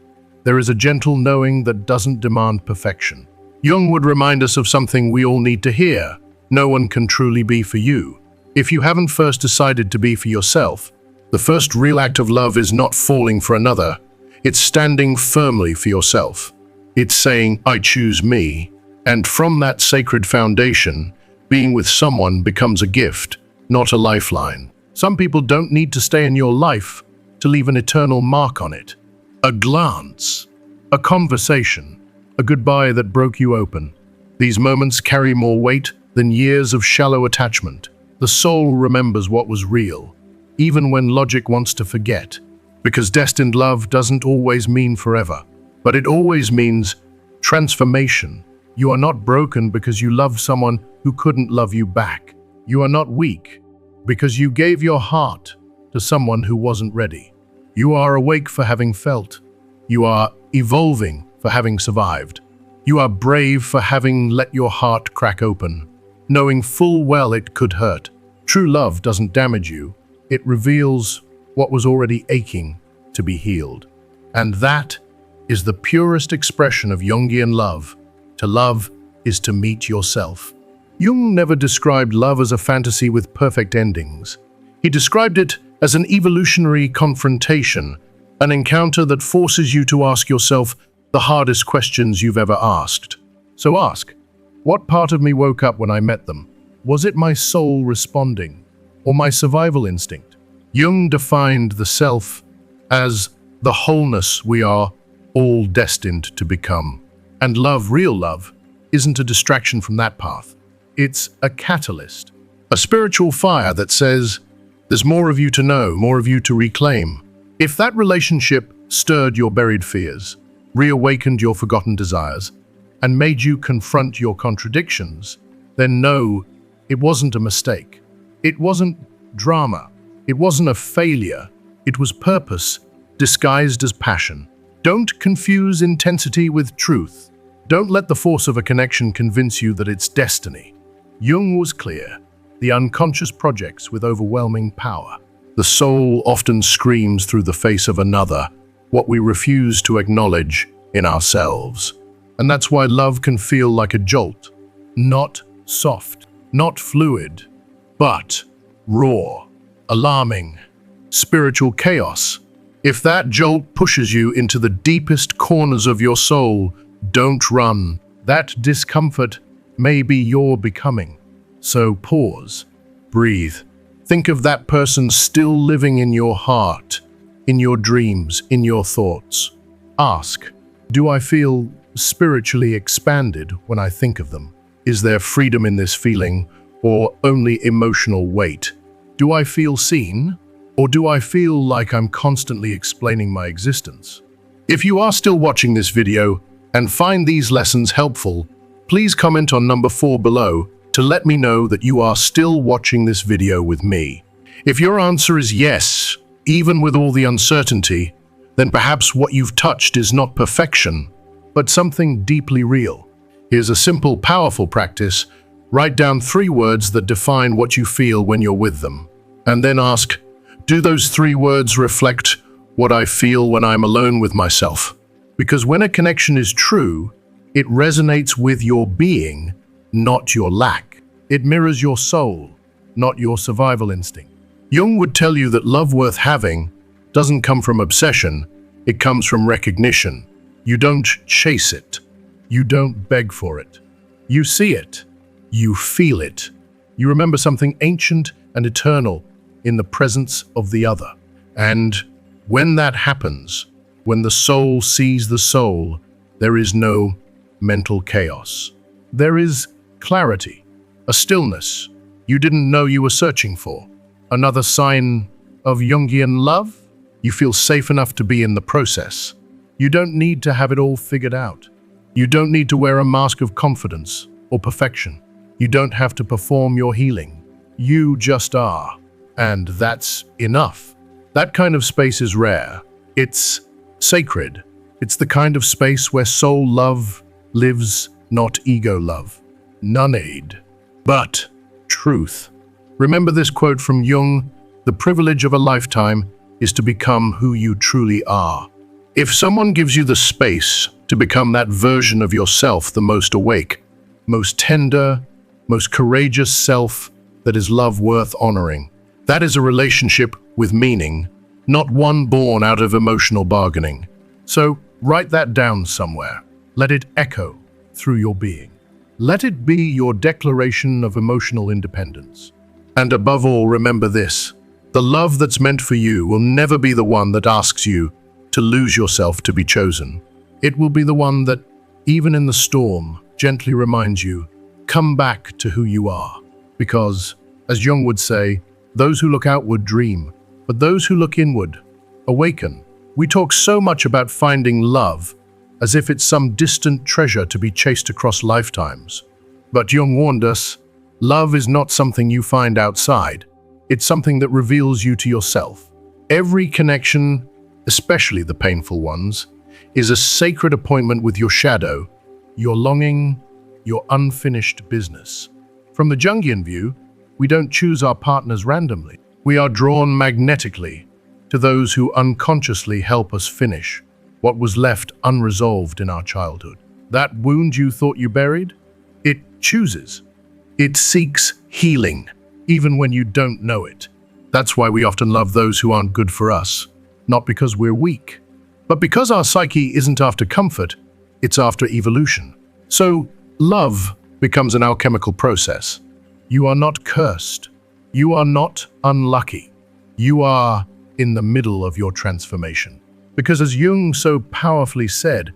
There is a gentle knowing that doesn't demand perfection. Jung would remind us of something we all need to hear. No one can truly be for you if you haven't first decided to be for yourself. The first real act of love is not falling for another. It's standing firmly for yourself. It's saying, I choose me. And from that sacred foundation, being with someone becomes a gift, not a lifeline. Some people don't need to stay in your life to leave an eternal mark on it. A glance, a conversation, a goodbye that broke you open. These moments carry more weight than years of shallow attachment. The soul remembers what was real, even when logic wants to forget. Because destined love doesn't always mean forever, but it always means transformation. You are not broken because you love someone who couldn't love you back. You are not weak because you gave your heart to someone who wasn't ready. You are awake for having felt. You are evolving for having survived. You are brave for having let your heart crack open, knowing full well it could hurt. True love doesn't damage you. It reveals what was already aching to be healed. And that is the purest expression of Jungian love. To love is to meet yourself. Jung never described love as a fantasy with perfect endings. He described it as an evolutionary confrontation, an encounter that forces you to ask yourself the hardest questions you've ever asked. So ask, what part of me woke up when I met them? Was it my soul responding, or my survival instinct? Jung defined the self as the wholeness we are all destined to become. And love, real love, isn't a distraction from that path. It's a catalyst, a spiritual fire that says, there's more of you to know, more of you to reclaim. If that relationship stirred your buried fears, reawakened your forgotten desires, and made you confront your contradictions, then know it wasn't a mistake. It wasn't drama. It wasn't a failure. It was purpose disguised as passion. Don't confuse intensity with truth. Don't let the force of a connection convince you that it's destiny. Jung was clear. The unconscious projects with overwhelming power. The soul often screams through the face of another what we refuse to acknowledge in ourselves. And that's why love can feel like a jolt. Not soft, not fluid, but raw, alarming, spiritual chaos. If that jolt pushes you into the deepest corners of your soul, don't run. That discomfort may be your becoming. So pause, breathe. Think of that person still living in your heart, in your dreams, in your thoughts. Ask, do I feel spiritually expanded when I think of them? Is there freedom in this feeling, or only emotional weight? Do I feel seen, or do I feel like I'm constantly explaining my existence? If you are still watching this video and find these lessons helpful, please comment on number 4 below to let me know that you are still watching this video with me. If your answer is yes, even with all the uncertainty, then perhaps what you've touched is not perfection, but something deeply real. Here's a simple, powerful practice. Write down 3 words that define what you feel when you're with them. And then ask, do those 3 words reflect what I feel when I'm alone with myself? Because when a connection is true, it resonates with your being, not your lack. It mirrors your soul, not your survival instinct. Jung would tell you that love worth having doesn't come from obsession, it comes from recognition. You don't chase it. You don't beg for it. You see it. You feel it. You remember something ancient and eternal in the presence of the other. And when that happens, when the soul sees the soul, there is no mental chaos. There is clarity, a stillness you didn't know you were searching for. Another sign of Jungian love? You feel safe enough to be in the process. You don't need to have it all figured out. You don't need to wear a mask of confidence or perfection. You don't have to perform your healing. You just are. And that's enough. That kind of space is rare. It's sacred. It's the kind of space where soul love lives, not ego love. None-aid, but truth. Remember this quote from Jung, "The privilege of a lifetime is to become who you truly are." If someone gives you the space to become that version of yourself, the most awake, most tender, most courageous self that is love worth honoring, that is a relationship with meaning, not one born out of emotional bargaining. So write that down somewhere. Let it echo through your being. Let it be your declaration of emotional independence. And above all, remember this: the love that's meant for you will never be the one that asks you to lose yourself to be chosen. It will be the one that, even in the storm, gently reminds you, come back to who you are. Because, as Jung would say, those who look outward dream, but those who look inward awaken. We talk so much about finding love, as if it's some distant treasure to be chased across lifetimes. But Jung warned us, love is not something you find outside. It's something that reveals you to yourself. Every connection, especially the painful ones, is a sacred appointment with your shadow, your longing, your unfinished business. From the Jungian view, we don't choose our partners randomly. We are drawn magnetically to those who unconsciously help us finish what was left unresolved in our childhood. That wound you thought you buried? It chooses. It seeks healing, even when you don't know it. That's why we often love those who aren't good for us, not because we're weak, but because our psyche isn't after comfort, it's after evolution. So, love becomes an alchemical process. You are not cursed. You are not unlucky. You are in the middle of your transformation. Because as Jung so powerfully said,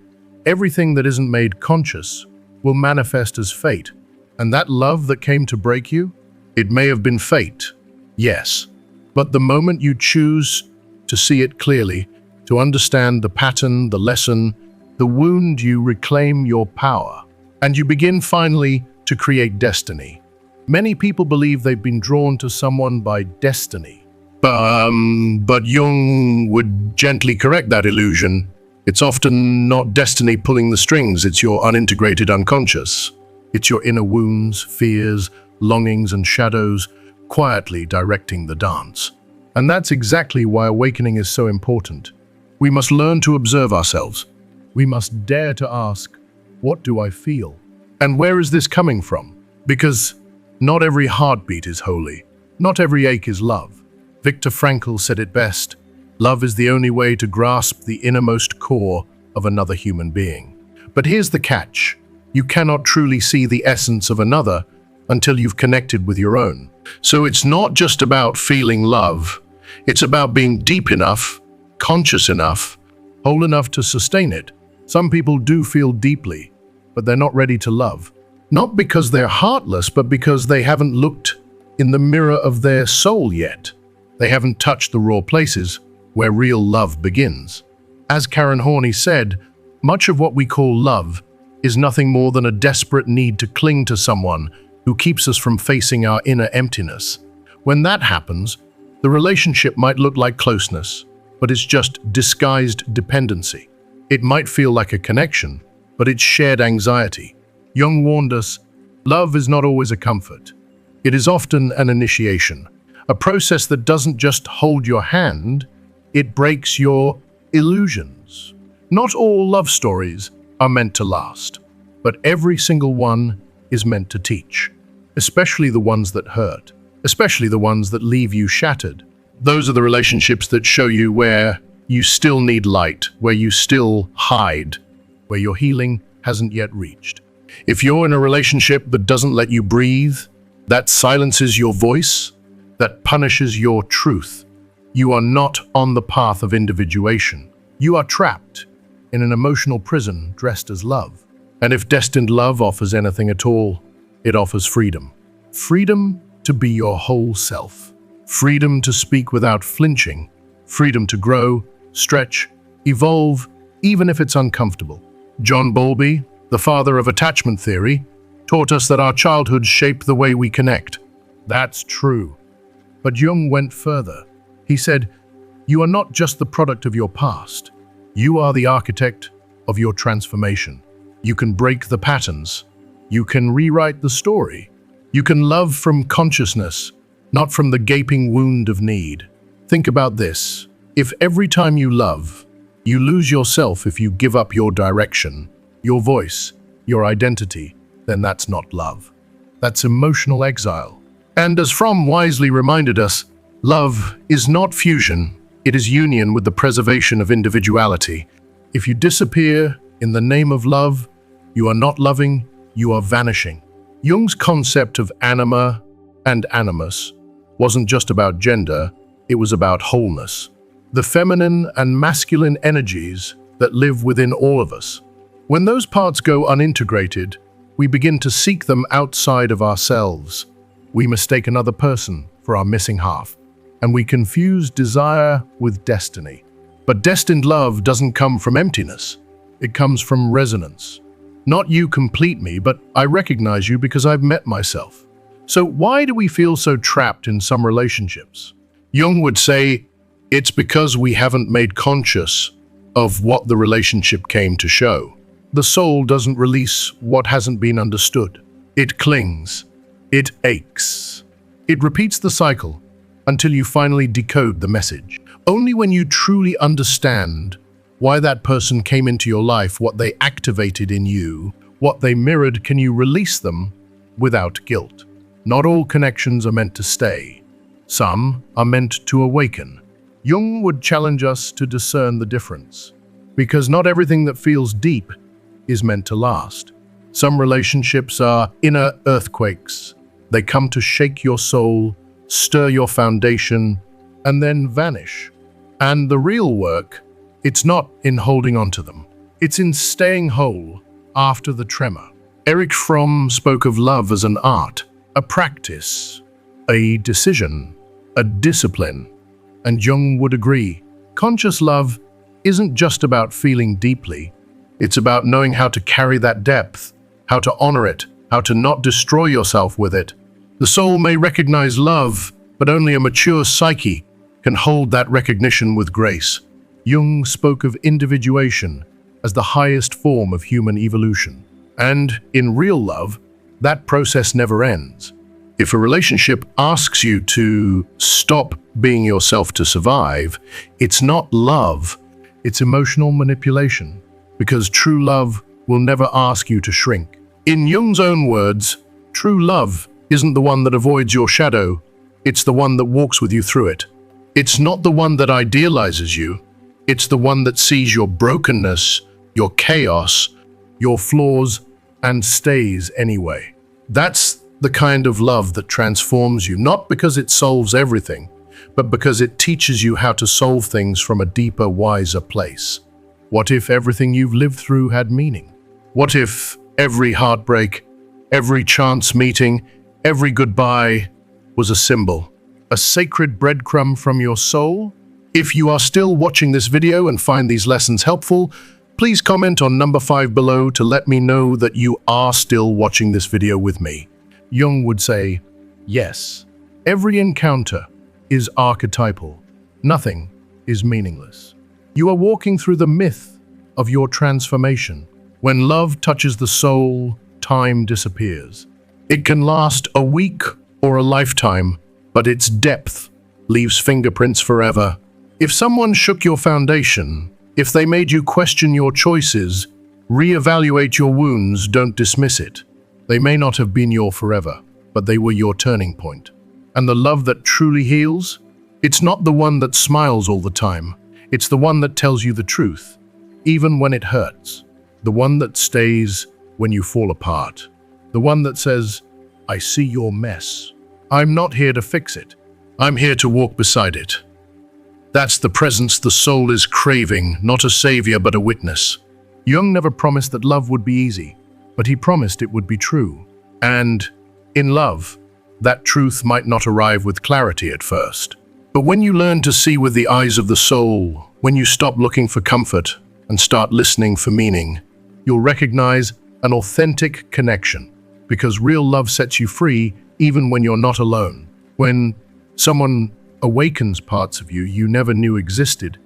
everything that isn't made conscious will manifest as fate. And that love that came to break you, it may have been fate, yes. But the moment you choose to see it clearly, to understand the pattern, the lesson, the wound, you reclaim your power. And you begin finally to create destiny. Many people believe they've been drawn to someone by destiny. But Jung would gently correct that illusion. It's often not destiny pulling the strings, it's your unintegrated unconscious. It's your inner wounds, fears, longings, and shadows quietly directing the dance. And that's exactly why awakening is so important. We must learn to observe ourselves. We must dare to ask, what do I feel? And where is this coming from? Because not every heartbeat is holy. Not every ache is love. Viktor Frankl said it best, love is the only way to grasp the innermost core of another human being. But here's the catch. You cannot truly see the essence of another until you've connected with your own. So it's not just about feeling love. It's about being deep enough, conscious enough, whole enough to sustain it. Some people do feel deeply, but they're not ready to love. Not because they're heartless, but because they haven't looked in the mirror of their soul yet. They haven't touched the raw places where real love begins. As Karen Horney said, much of what we call love is nothing more than a desperate need to cling to someone who keeps us from facing our inner emptiness. When that happens, The relationship might look like closeness, but it's just disguised dependency. It might feel like a connection, but it's shared anxiety. Jung warned us, love is not always a comfort. It is often an initiation, a process that doesn't just hold your hand, it breaks your illusions. Not all love stories are meant to last, but every single one is meant to teach, especially the ones that hurt, especially the ones that leave you shattered. Those are the relationships that show you where you still need light, where you still hide, where your healing hasn't yet reached. If you're in a relationship that doesn't let you breathe, that silences your voice, that punishes your truth, you are not on the path of individuation. You are trapped in an emotional prison dressed as love. And if destined love offers anything at all, it offers freedom. Freedom to be your whole self. Freedom to speak without flinching. Freedom to grow, stretch, evolve, even if it's uncomfortable. John Bowlby, the father of attachment theory, taught us that our childhoods shape the way we connect. That's true. But Jung went further. He said, you are not just the product of your past. You are the architect of your transformation. You can break the patterns. You can rewrite the story. You can love from consciousness, not from the gaping wound of need. Think about this. If every time you love, you lose yourself if you give up your direction, your voice, your identity, then that's not love. That's emotional exile. And as Fromm wisely reminded us, love is not fusion, it is union with the preservation of individuality. If you disappear in the name of love, you are not loving, you are vanishing. Jung's concept of anima and animus wasn't just about gender, it was about wholeness. The feminine and masculine energies that live within all of us. When those parts go unintegrated, we begin to seek them outside of ourselves. We mistake another person for our missing half, and we confuse desire with destiny. But destined love doesn't come from emptiness. It comes from resonance. Not you complete me, but I recognize you because I've met myself. So why do we feel so trapped in some relationships? Jung would say, it's because we haven't made conscious of what the relationship came to show. The soul doesn't release what hasn't been understood. It clings. It aches. It repeats the cycle until you finally decode the message. Only when you truly understand why that person came into your life, what they activated in you, what they mirrored, can you release them without guilt. Not all connections are meant to stay. Some are meant to awaken. Jung would challenge us to discern the difference, because not everything that feels deep is meant to last. Some relationships are inner earthquakes. They come to shake your soul, stir your foundation, and then vanish. And the real work, it's not in holding on to them. It's in staying whole after the tremor. Erich Fromm spoke of love as an art, a practice, a decision, a discipline. And Jung would agree. Conscious love isn't just about feeling deeply. It's about knowing how to carry that depth, how to honor it, how to not destroy yourself with it. The soul may recognize love, but only a mature psyche can hold that recognition with grace. Jung spoke of individuation as the highest form of human evolution. And in real love, that process never ends. If a relationship asks you to stop being yourself to survive, it's not love, it's emotional manipulation. Because true love will never ask you to shrink. In Jung's own words, true love isn't the one that avoids your shadow, it's the one that walks with you through it. It's not the one that idealizes you, it's the one that sees your brokenness, your chaos, your flaws, and stays anyway. That's the kind of love that transforms you, not because it solves everything, but because it teaches you how to solve things from a deeper, wiser place. What if everything you've lived through had meaning? What if every heartbreak, every chance meeting, every goodbye was a symbol, a sacred breadcrumb from your soul? If you are still watching this video and find these lessons helpful, please comment on number 5 below to let me know that you are still watching this video with me. Jung would say, yes, every encounter is archetypal. Nothing is meaningless. You are walking through the myth of your transformation. When love touches the soul, time disappears. It can last a week or a lifetime, but its depth leaves fingerprints forever. If someone shook your foundation, if they made you question your choices, reevaluate your wounds, don't dismiss it. They may not have been your forever, but they were your turning point. And the love that truly heals? It's not the one that smiles all the time. It's the one that tells you the truth, even when it hurts. The one that stays when you fall apart. The one that says, I see your mess. I'm not here to fix it. I'm here to walk beside it. That's the presence the soul is craving, not a savior but a witness. Jung never promised that love would be easy, but he promised it would be true. And in love, that truth might not arrive with clarity at first. But when you learn to see with the eyes of the soul, when you stop looking for comfort and start listening for meaning, you'll recognize an authentic connection, because real love sets you free even when you're not alone. When someone awakens parts of you you never knew existed,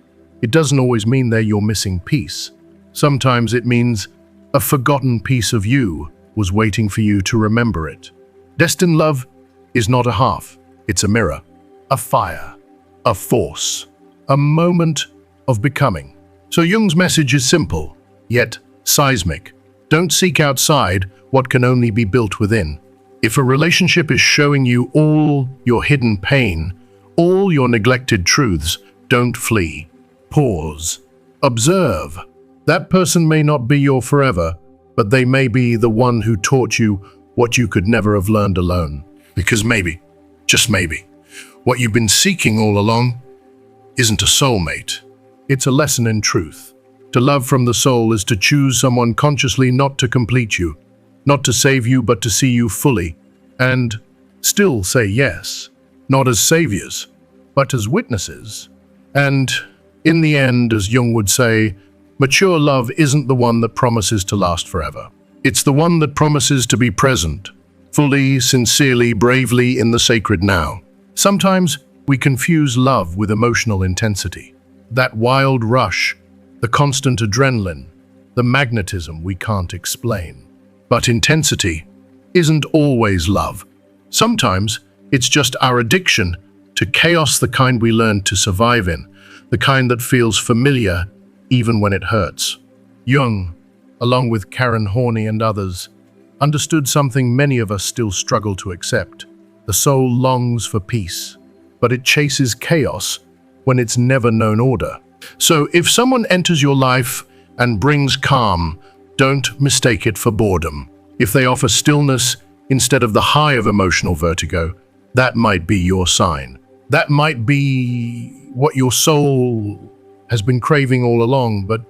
it doesn't always mean they're your missing piece. Sometimes it means a forgotten piece of you was waiting for you to remember it. Destined love is not a half, it's a mirror, a fire, a force, a moment of becoming. So Jung's message is simple, yet seismic. Don't seek outside what can only be built within. If a relationship is showing you all your hidden pain, all your neglected truths, don't flee. Pause. Observe. That person may not be your forever, but they may be the one who taught you what you could never have learned alone. Because maybe, just maybe, what you've been seeking all along isn't a soulmate. It's a lesson in truth. To love from the soul is to choose someone consciously, not to complete you, not to save you, but to see you fully, and still say yes, not as saviors, but as witnesses. And in the end, as Jung would say, mature love isn't the one that promises to last forever. It's the one that promises to be present, fully, sincerely, bravely in the sacred now. Sometimes we confuse love with emotional intensity. That wild rush, the constant adrenaline, the magnetism we can't explain. But intensity isn't always love. Sometimes it's just our addiction to chaos, the kind we learn to survive in, the kind that feels familiar even when it hurts. Jung, along with Karen Horney and others, understood something many of us still struggle to accept. The soul longs for peace, but it chases chaos when it's never known order. So if someone enters your life and brings calm, don't mistake it for boredom. If they offer stillness instead of the high of emotional vertigo, that might be your sign. That might be what your soul has been craving all along, but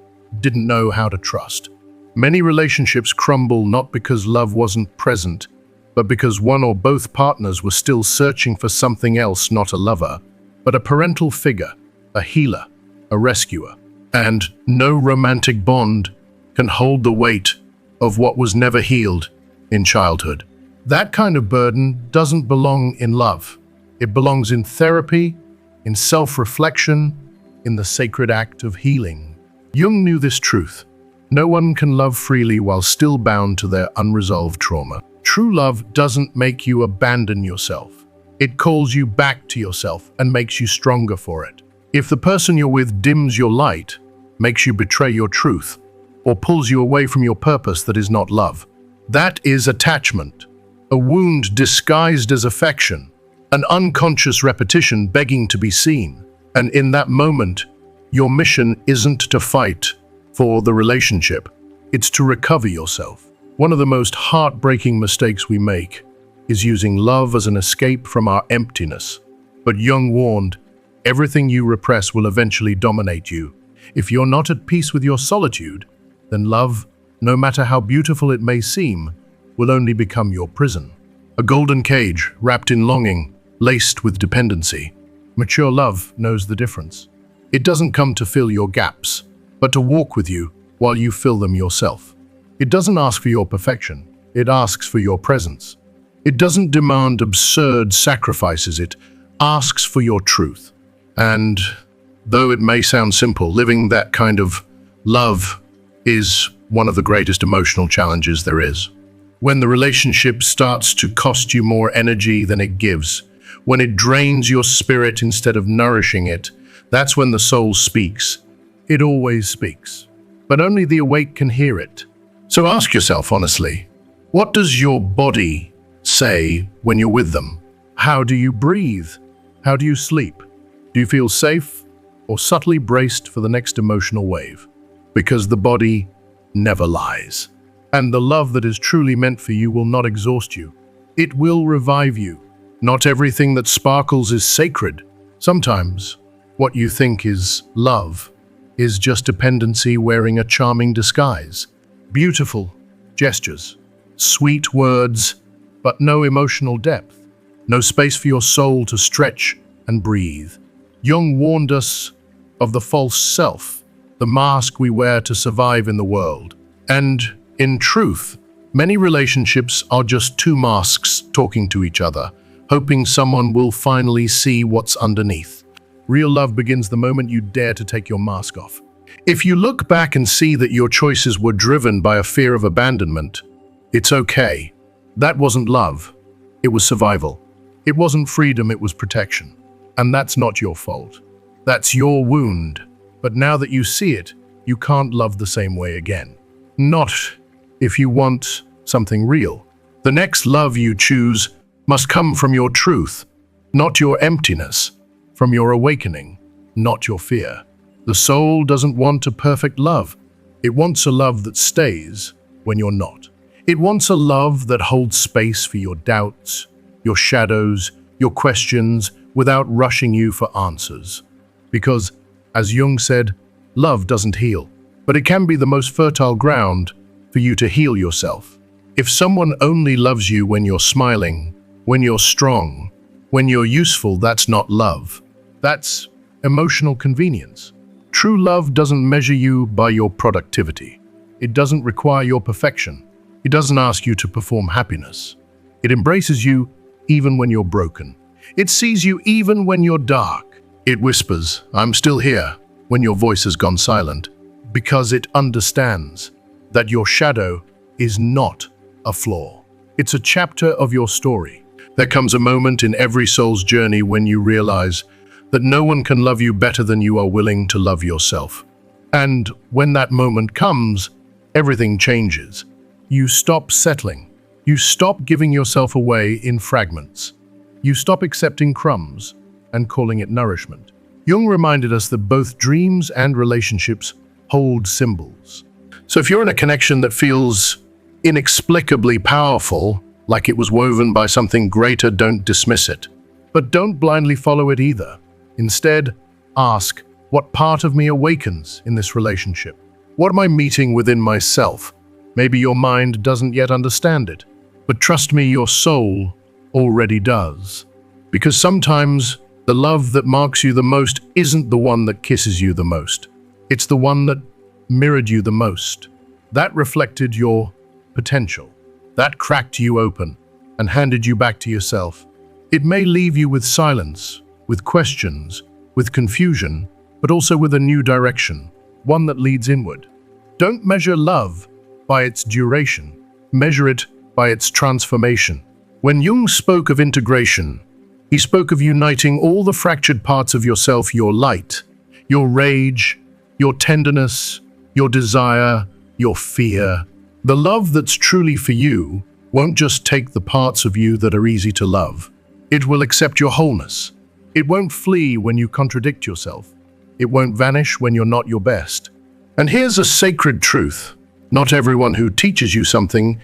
didn't know how to trust. Many relationships crumble not because love wasn't present, but because one or both partners were still searching for something else, not a lover, but a parental figure, a healer, a rescuer. And no romantic bond can hold the weight of what was never healed in childhood. That kind of burden doesn't belong in love. It belongs in therapy, in self-reflection, in the sacred act of healing. Jung knew this truth. No one can love freely while still bound to their unresolved trauma. True love doesn't make you abandon yourself. It calls you back to yourself and makes you stronger for it. If the person you're with dims your light, makes you betray your truth, or pulls you away from your purpose, that is not love. That is attachment, a wound disguised as affection, an unconscious repetition begging to be seen. And in that moment, your mission isn't to fight for the relationship, it's to recover yourself. One of the most heartbreaking mistakes we make is using love as an escape from our emptiness. But Jung warned, everything you repress will eventually dominate you. If you're not at peace with your solitude, then love, no matter how beautiful it may seem, will only become your prison. A golden cage wrapped in longing, laced with dependency. Mature love knows the difference. It doesn't come to fill your gaps, but to walk with you while you fill them yourself. It doesn't ask for your perfection, it asks for your presence. It doesn't demand absurd sacrifices, it asks for your truth. And though it may sound simple, living that kind of love is one of the greatest emotional challenges there is. When the relationship starts to cost you more energy than it gives, when it drains your spirit instead of nourishing it, that's when the soul speaks. It always speaks, but only the awake can hear it. So ask yourself honestly, what does your body say when you're with them? How do you breathe? How do you sleep? Do you feel safe or subtly braced for the next emotional wave? Because the body never lies. And the love that is truly meant for you will not exhaust you. It will revive you. Not everything that sparkles is sacred. Sometimes what you think is love is just dependency wearing a charming disguise. Beautiful gestures, sweet words, but no emotional depth. No space for your soul to stretch and breathe. Jung warned us of the false self, the mask we wear to survive in the world. And in truth, many relationships are just two masks talking to each other, hoping someone will finally see what's underneath. Real love begins the moment you dare to take your mask off. If you look back and see that your choices were driven by a fear of abandonment, it's okay. That wasn't love. It was survival. It wasn't freedom, it was protection. And that's not your fault. That's your wound. But now that you see it, you can't love the same way again. Not if you want something real. The next love you choose must come from your truth, not your emptiness, from your awakening, not your fear. The soul doesn't want a perfect love. It wants a love that stays when you're not. It wants a love that holds space for your doubts, your shadows, your questions, without rushing you for answers. Because, as Jung said, love doesn't heal, but it can be the most fertile ground for you to heal yourself. If someone only loves you when you're smiling, when you're strong, when you're useful, that's not love. That's emotional convenience. True love doesn't measure you by your productivity. It doesn't require your perfection. It doesn't ask you to perform happiness. It embraces you even when you're broken. It sees you even when you're dark. It whispers, "I'm still here," when your voice has gone silent, because it understands that your shadow is not a flaw. It's a chapter of your story. There comes a moment in every soul's journey when you realize that no one can love you better than you are willing to love yourself. And when that moment comes, everything changes. You stop settling. You stop giving yourself away in fragments. You stop accepting crumbs and calling it nourishment. Jung reminded us that both dreams and relationships hold symbols. So if you're in a connection that feels inexplicably powerful, like it was woven by something greater, don't dismiss it. But don't blindly follow it either. Instead, ask, what part of me awakens in this relationship? What am I meeting within myself? Maybe your mind doesn't yet understand it, but trust me, your soul already does. Because sometimes the love that marks you the most isn't the one that kisses you the most. It's the one that mirrored you the most. That reflected your potential. That cracked you open and handed you back to yourself. It may leave you with silence, with questions, with confusion, but also with a new direction, one that leads inward. Don't measure love by its duration. Measure it by its transformation. When Jung spoke of integration, he spoke of uniting all the fractured parts of yourself, your light, your rage, your tenderness, your desire, your fear. The love that's truly for you won't just take the parts of you that are easy to love. It will accept your wholeness. It won't flee when you contradict yourself. It won't vanish when you're not your best. And here's a sacred truth. Not everyone who teaches you something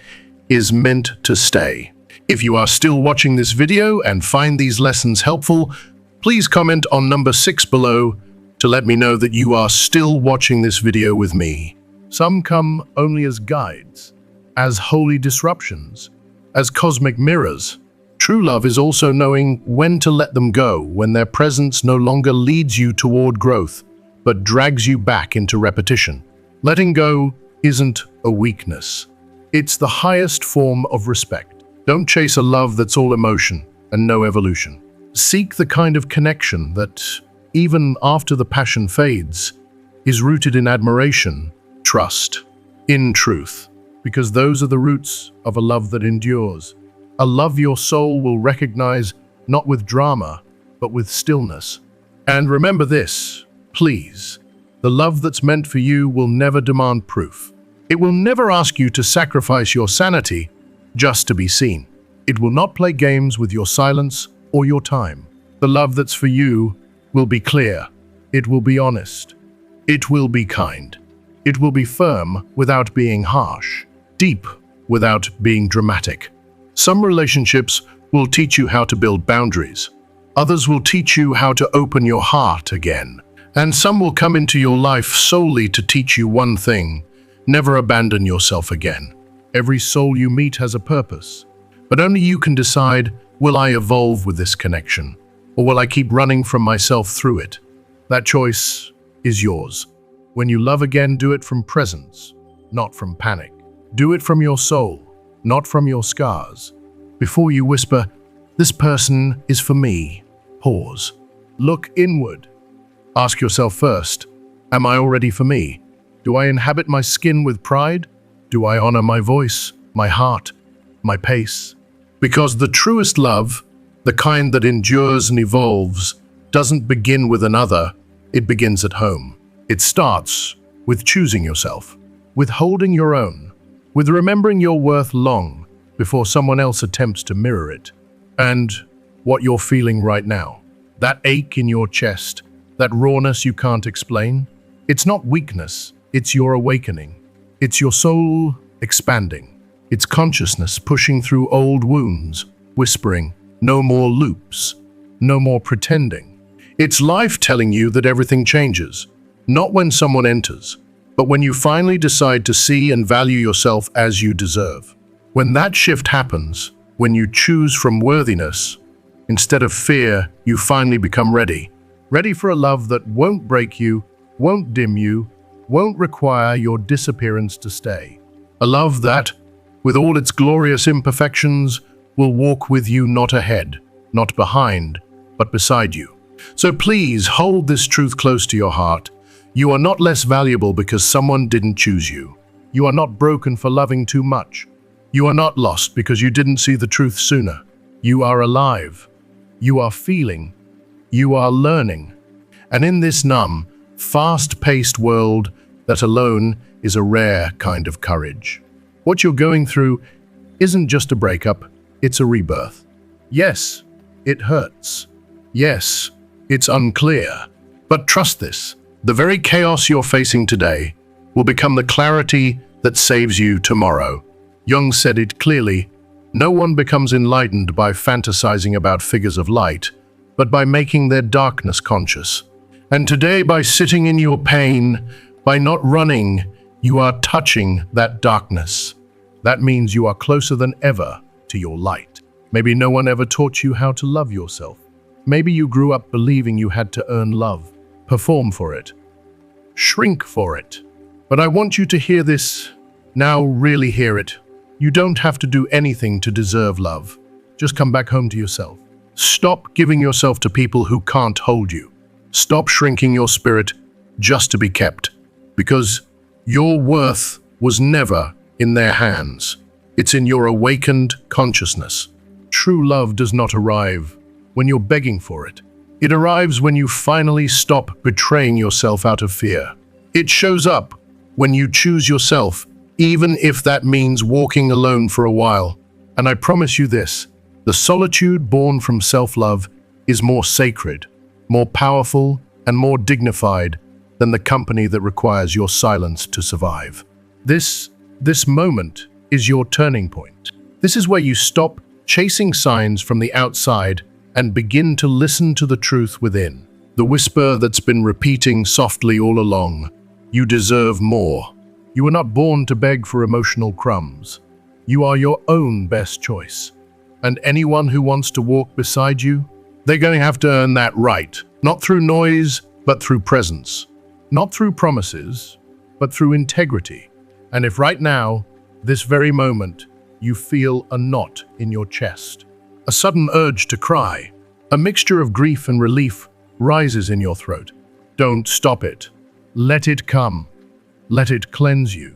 is meant to stay. If you are still watching this video and find these lessons helpful, please comment on number 6 below to let me know that you are still watching this video with me. Some come only as guides, as holy disruptions, as cosmic mirrors. True love is also knowing when to let them go, when their presence no longer leads you toward growth, but drags you back into repetition. Letting go isn't a weakness. It's the highest form of respect. Don't chase a love that's all emotion and no evolution. Seek the kind of connection that, even after the passion fades, is rooted in admiration, trust, in truth, because those are the roots of a love that endures. A love your soul will recognize not with drama, but with stillness. And remember this, please. The love that's meant for you will never demand proof. It will never ask you to sacrifice your sanity just to be seen. It will not play games with your silence or your time. The love that's for you will be clear. It will be honest. It will be kind. It will be firm without being harsh, deep without being dramatic. Some relationships will teach you how to build boundaries. Others will teach you how to open your heart again. And some will come into your life solely to teach you one thing: never abandon yourself again. Every soul you meet has a purpose, but only you can decide, will I evolve with this connection, or will I keep running from myself through it? That choice is yours. When you love again, do it from presence, not from panic. Do it from your soul, not from your scars. Before you whisper, "This person is for me," pause. Look inward. Ask yourself first, am I already for me? Do I inhabit my skin with pride? Do I honor my voice, my heart, my pace? Because the truest love, the kind that endures and evolves, doesn't begin with another, it begins at home. It starts with choosing yourself, with holding your own, with remembering your worth long before someone else attempts to mirror it. And what you're feeling right now, that ache in your chest, that rawness you can't explain, it's not weakness, it's your awakening. It's your soul expanding. It's consciousness pushing through old wounds, whispering, no more loops, no more pretending. It's life telling you that everything changes, not when someone enters, but when you finally decide to see and value yourself as you deserve. When that shift happens, when you choose from worthiness, instead of fear, you finally become ready. Ready for a love that won't break you, won't dim you, won't require your disappearance to stay. A love that, with all its glorious imperfections, will walk with you not ahead, not behind, but beside you. So please hold this truth close to your heart. You are not less valuable because someone didn't choose you. You are not broken for loving too much. You are not lost because you didn't see the truth sooner. You are alive. You are feeling. You are learning. And in this numb, fast-paced world, that alone is a rare kind of courage. What you're going through isn't just a breakup, it's a rebirth. Yes, it hurts. Yes, it's unclear. But trust this, the very chaos you're facing today will become the clarity that saves you tomorrow. Jung said it clearly, no one becomes enlightened by fantasizing about figures of light, but by making their darkness conscious. And today, by sitting in your pain, by not running, you are touching that darkness. That means you are closer than ever to your light. Maybe no one ever taught you how to love yourself. Maybe you grew up believing you had to earn love, perform for it, shrink for it. But I want you to hear this, now really hear it. You don't have to do anything to deserve love. Just come back home to yourself. Stop giving yourself to people who can't hold you. Stop shrinking your spirit just to be kept, because your worth was never in their hands. It's in your awakened consciousness. True love does not arrive when you're begging for it. It arrives when you finally stop betraying yourself out of fear. It shows up when you choose yourself, even if that means walking alone for a while. And I promise you this, the solitude born from self-love is more sacred, more powerful, and more dignified than the company that requires your silence to survive. This moment is your turning point. This is where you stop chasing signs from the outside and begin to listen to the truth within. The whisper that's been repeating softly all along, you deserve more. You were not born to beg for emotional crumbs. You are your own best choice. And anyone who wants to walk beside you, they're going to have to earn that right. Not through noise, but through presence. Not through promises, but through integrity. And if right now, this very moment, you feel a knot in your chest, a sudden urge to cry, A mixture of grief and relief rises in your throat. Don't stop it. Let it come. Let it cleanse you.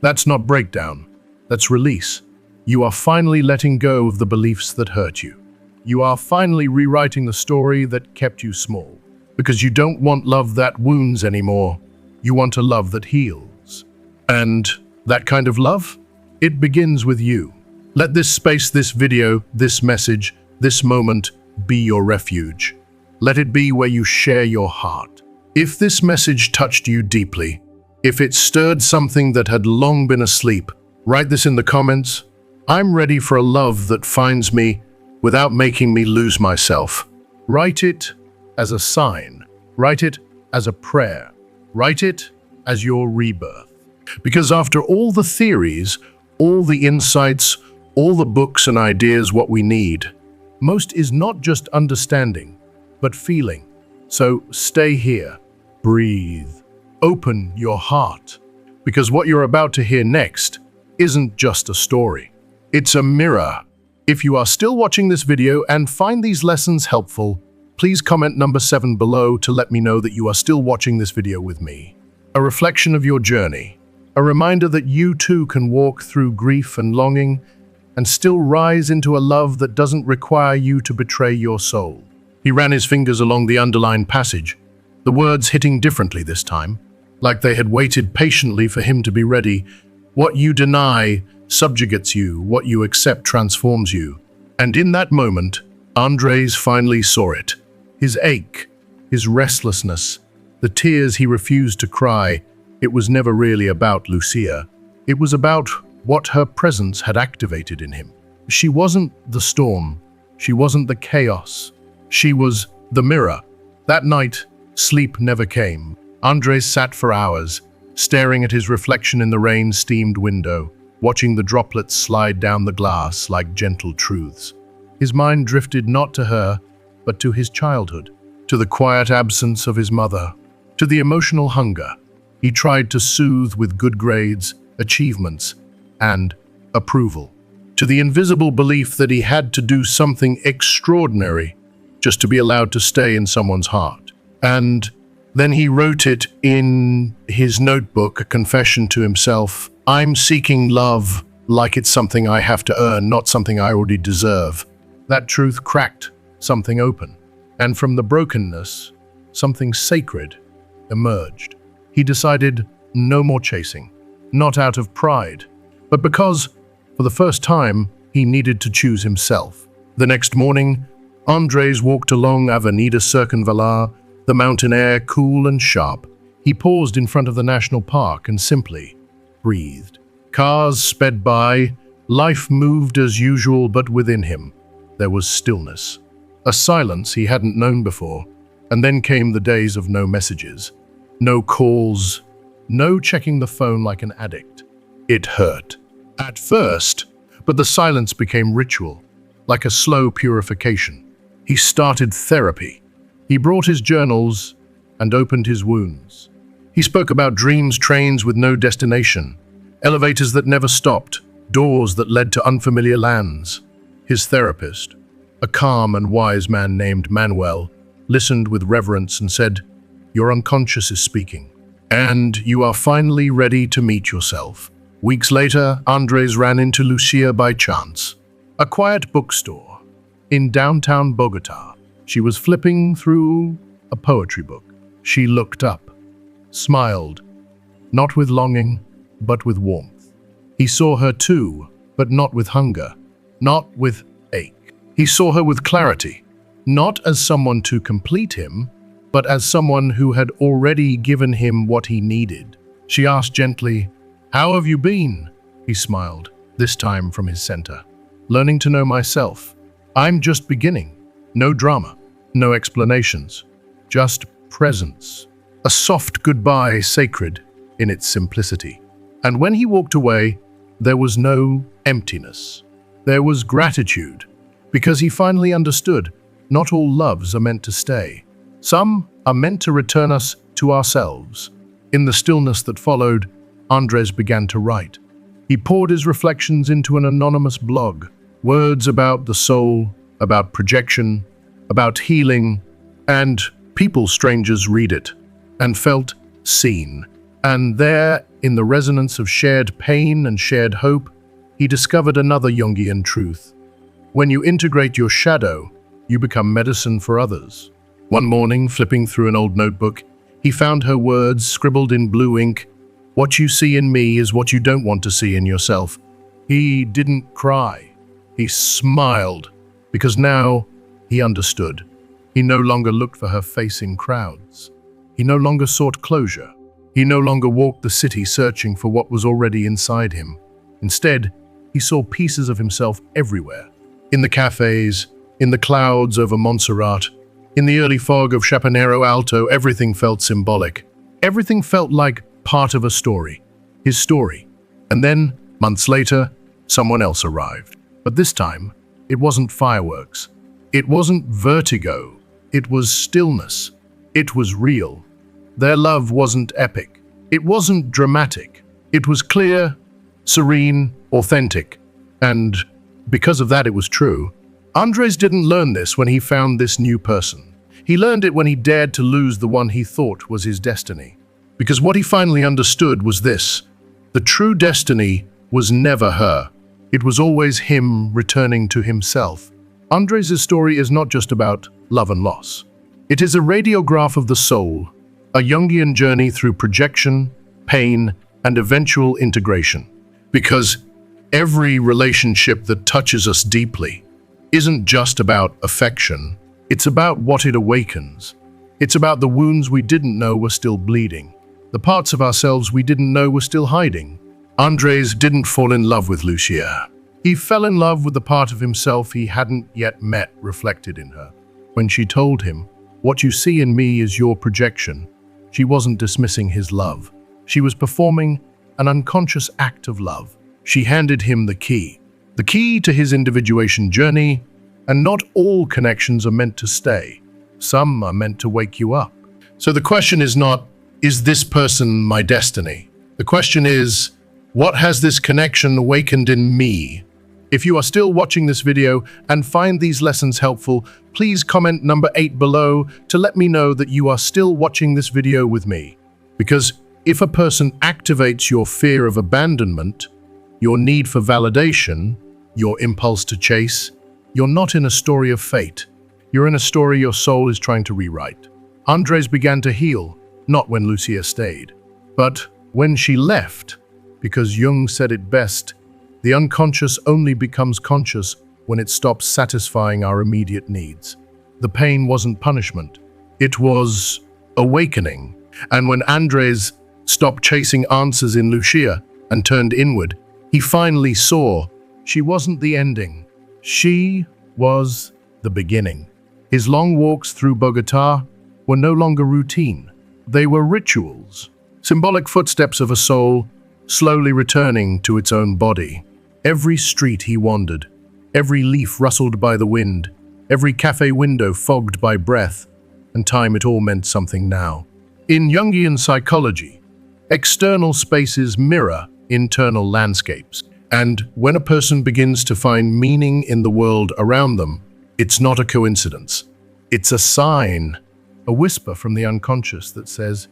That's not breakdown. That's release. You are finally letting go of the beliefs that hurt you. You are finally rewriting the story that kept you small. Because you don't want love that wounds anymore. You want a love that heals. And that kind of love? It begins with you. Let this space, this video, this message, this moment be your refuge. Let it be where you share your heart. If this message touched you deeply, if it stirred something that had long been asleep, write this in the comments. I'm ready for a love that finds me without making me lose myself. Write it as a sign. Write it as a prayer. Write it as your rebirth. Because after all the theories, all the insights, all the books and ideas, what we need most is not just understanding, but feeling. So stay here, breathe, open your heart, because what you're about to hear next isn't just a story. It's a mirror. If you are still watching this video and find these lessons helpful, please comment number 7 below to let me know that you are still watching this video with me. A reflection of your journey, a reminder that you too can walk through grief and longing and still rise into a love that doesn't require you to betray your soul. He ran his fingers along the underlined passage, the words hitting differently this time, like they had waited patiently for him to be ready. What you deny subjugates you, what you accept transforms you. And in that moment, Andres finally saw it. His ache, his restlessness, the tears he refused to cry. It was never really about Lucia. It was about what her presence had activated in him. She wasn't the storm. She wasn't the chaos. She was the mirror. That night, sleep never came. Andres sat for hours, staring at his reflection in the rain-steamed window, watching the droplets slide down the glass like gentle truths. His mind drifted not to her, but to his childhood, to the quiet absence of his mother, to the emotional hunger he tried to soothe with good grades, achievements, and approval, to the invisible belief that he had to do something extraordinary just to be allowed to stay in someone's heart. And then he wrote it in his notebook, a confession to himself. I'm seeking love like it's something I have to earn, not something I already deserve. That truth cracked something open, and from the brokenness, something sacred emerged. He decided no more chasing, not out of pride, but because, for the first time, he needed to choose himself. The next morning, Andres walked along Avenida Circunvalar, the mountain air cool and sharp. He paused in front of the national park and simply breathed. Cars sped by, life moved as usual, but within him, there was stillness. A silence he hadn't known before. And then came the days of no messages, no calls, no checking the phone like an addict. It hurt. At first, but the silence became ritual, like a slow purification. He started therapy. He brought his journals and opened his wounds. He spoke about dreams, trains with no destination, elevators that never stopped, doors that led to unfamiliar lands. His therapist, a calm and wise man named Manuel, listened with reverence and said, "Your unconscious is speaking, and you are finally ready to meet yourself." Weeks later, Andres ran into Lucia by chance. A quiet bookstore in downtown Bogota. She was flipping through a poetry book. She looked up, smiled, not with longing, but with warmth. He saw her too, but not with hunger, not with ache. He saw her with clarity, not as someone to complete him, but as someone who had already given him what he needed. She asked gently, "How have you been?" He smiled, this time from his center. "Learning to know myself. I'm just beginning. No drama, no explanations, just presence." A soft goodbye, sacred in its simplicity. And when he walked away, there was no emptiness. There was gratitude, because he finally understood not all loves are meant to stay. Some are meant to return us to ourselves. In the stillness that followed, Andres began to write. He poured his reflections into an anonymous blog, words about the soul, about projection, about healing, and strangers read it, and felt seen. And there, in the resonance of shared pain and shared hope, he discovered another Jungian truth. When you integrate your shadow, you become medicine for others. One morning, flipping through an old notebook, he found her words scribbled in blue ink. "What you see in me is what you don't want to see in yourself." He didn't cry. He smiled, because now he understood. He no longer looked for her facing crowds. He no longer sought closure. He no longer walked the city searching for what was already inside him. Instead, he saw pieces of himself everywhere. In the cafes, in the clouds over Montserrat, in the early fog of Chapanero Alto, everything felt symbolic. Everything felt like part of a story, his story. And then, months later, someone else arrived. But this time, it wasn't fireworks. It wasn't vertigo. It was stillness. It was real. Their love wasn't epic. It wasn't dramatic. It was clear, serene, authentic. And because of that, it was true. Andres didn't learn this when he found this new person. He learned it when he dared to lose the one he thought was his destiny. Because what he finally understood was this: the true destiny was never her. It was always him returning to himself. Andres' story is not just about love and loss. It is a radiograph of the soul, a Jungian journey through projection, pain, and eventual integration. Because every relationship that touches us deeply isn't just about affection, it's about what it awakens. It's about the wounds we didn't know were still bleeding, the parts of ourselves we didn't know were still hiding. Andres didn't fall in love with Lucia. He fell in love with the part of himself he hadn't yet met reflected in her. When she told him, "What you see in me is your projection," she wasn't dismissing his love. She was performing an unconscious act of love. She handed him the key to his individuation journey, and not all connections are meant to stay. Some are meant to wake you up. So the question is not, is this person my destiny? The question is, what has this connection awakened in me? If you are still watching this video and find these lessons helpful, please comment number 8 below to let me know that you are still watching this video with me. Because if a person activates your fear of abandonment, your need for validation, your impulse to chase, you're not in a story of fate. You're in a story your soul is trying to rewrite. Andres began to heal, not when Lucia stayed, but when she left, because Jung said it best: the unconscious only becomes conscious when it stops satisfying our immediate needs. The pain wasn't punishment. It was awakening. And when Andres stopped chasing answers in Lucia and turned inward, he finally saw she wasn't the ending. She was the beginning. His long walks through Bogota were no longer routine. They were rituals, symbolic footsteps of a soul slowly returning to its own body. Every street he wandered, every leaf rustled by the wind, every cafe window fogged by breath and time, it all meant something now. In Jungian psychology, external spaces mirror internal landscapes. And when a person begins to find meaning in the world around them, it's not a coincidence. It's a sign, a whisper from the unconscious that says,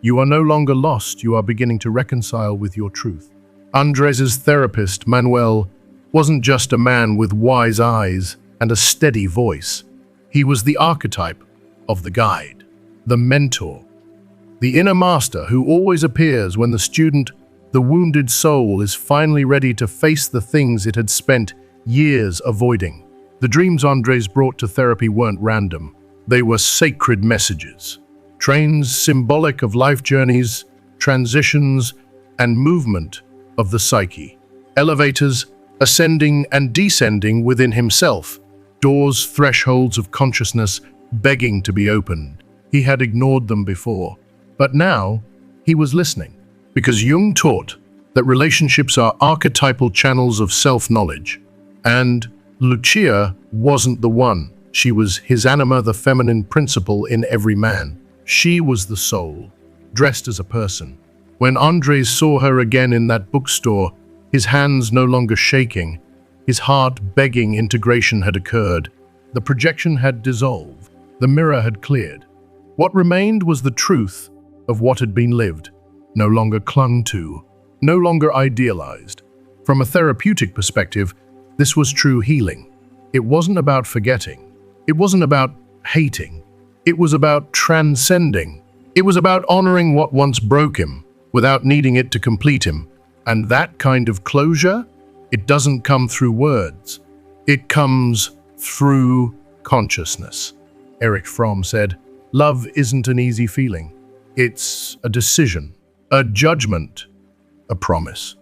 you are no longer lost, you are beginning to reconcile with your truth. Andres's therapist, Manuel, wasn't just a man with wise eyes and a steady voice. He was the archetype of the guide, the mentor, the inner master who always appears when the student, the wounded soul, is finally ready to face the things it had spent years avoiding. The dreams Andres brought to therapy weren't random. They were sacred messages. Trains symbolic of life journeys, transitions, and movement of the psyche. Elevators ascending and descending within himself. Doors, thresholds of consciousness begging to be opened. He had ignored them before, but now he was listening. Because Jung taught that relationships are archetypal channels of self-knowledge. And Lucia wasn't the one. She was his anima, the feminine principle in every man. She was the soul, dressed as a person. When Andres saw her again in that bookstore, his hands no longer shaking, his heart begging, integration had occurred. The projection had dissolved. The mirror had cleared. What remained was the truth of what had been lived, no longer clung to, no longer idealized. From a therapeutic perspective, this was true healing. It wasn't about forgetting. It wasn't about hating. It was about transcending. It was about honoring what once broke him without needing it to complete him. And that kind of closure, it doesn't come through words. It comes through consciousness. Erich Fromm said, "Love isn't an easy feeling. It's a decision, a judgment, a promise."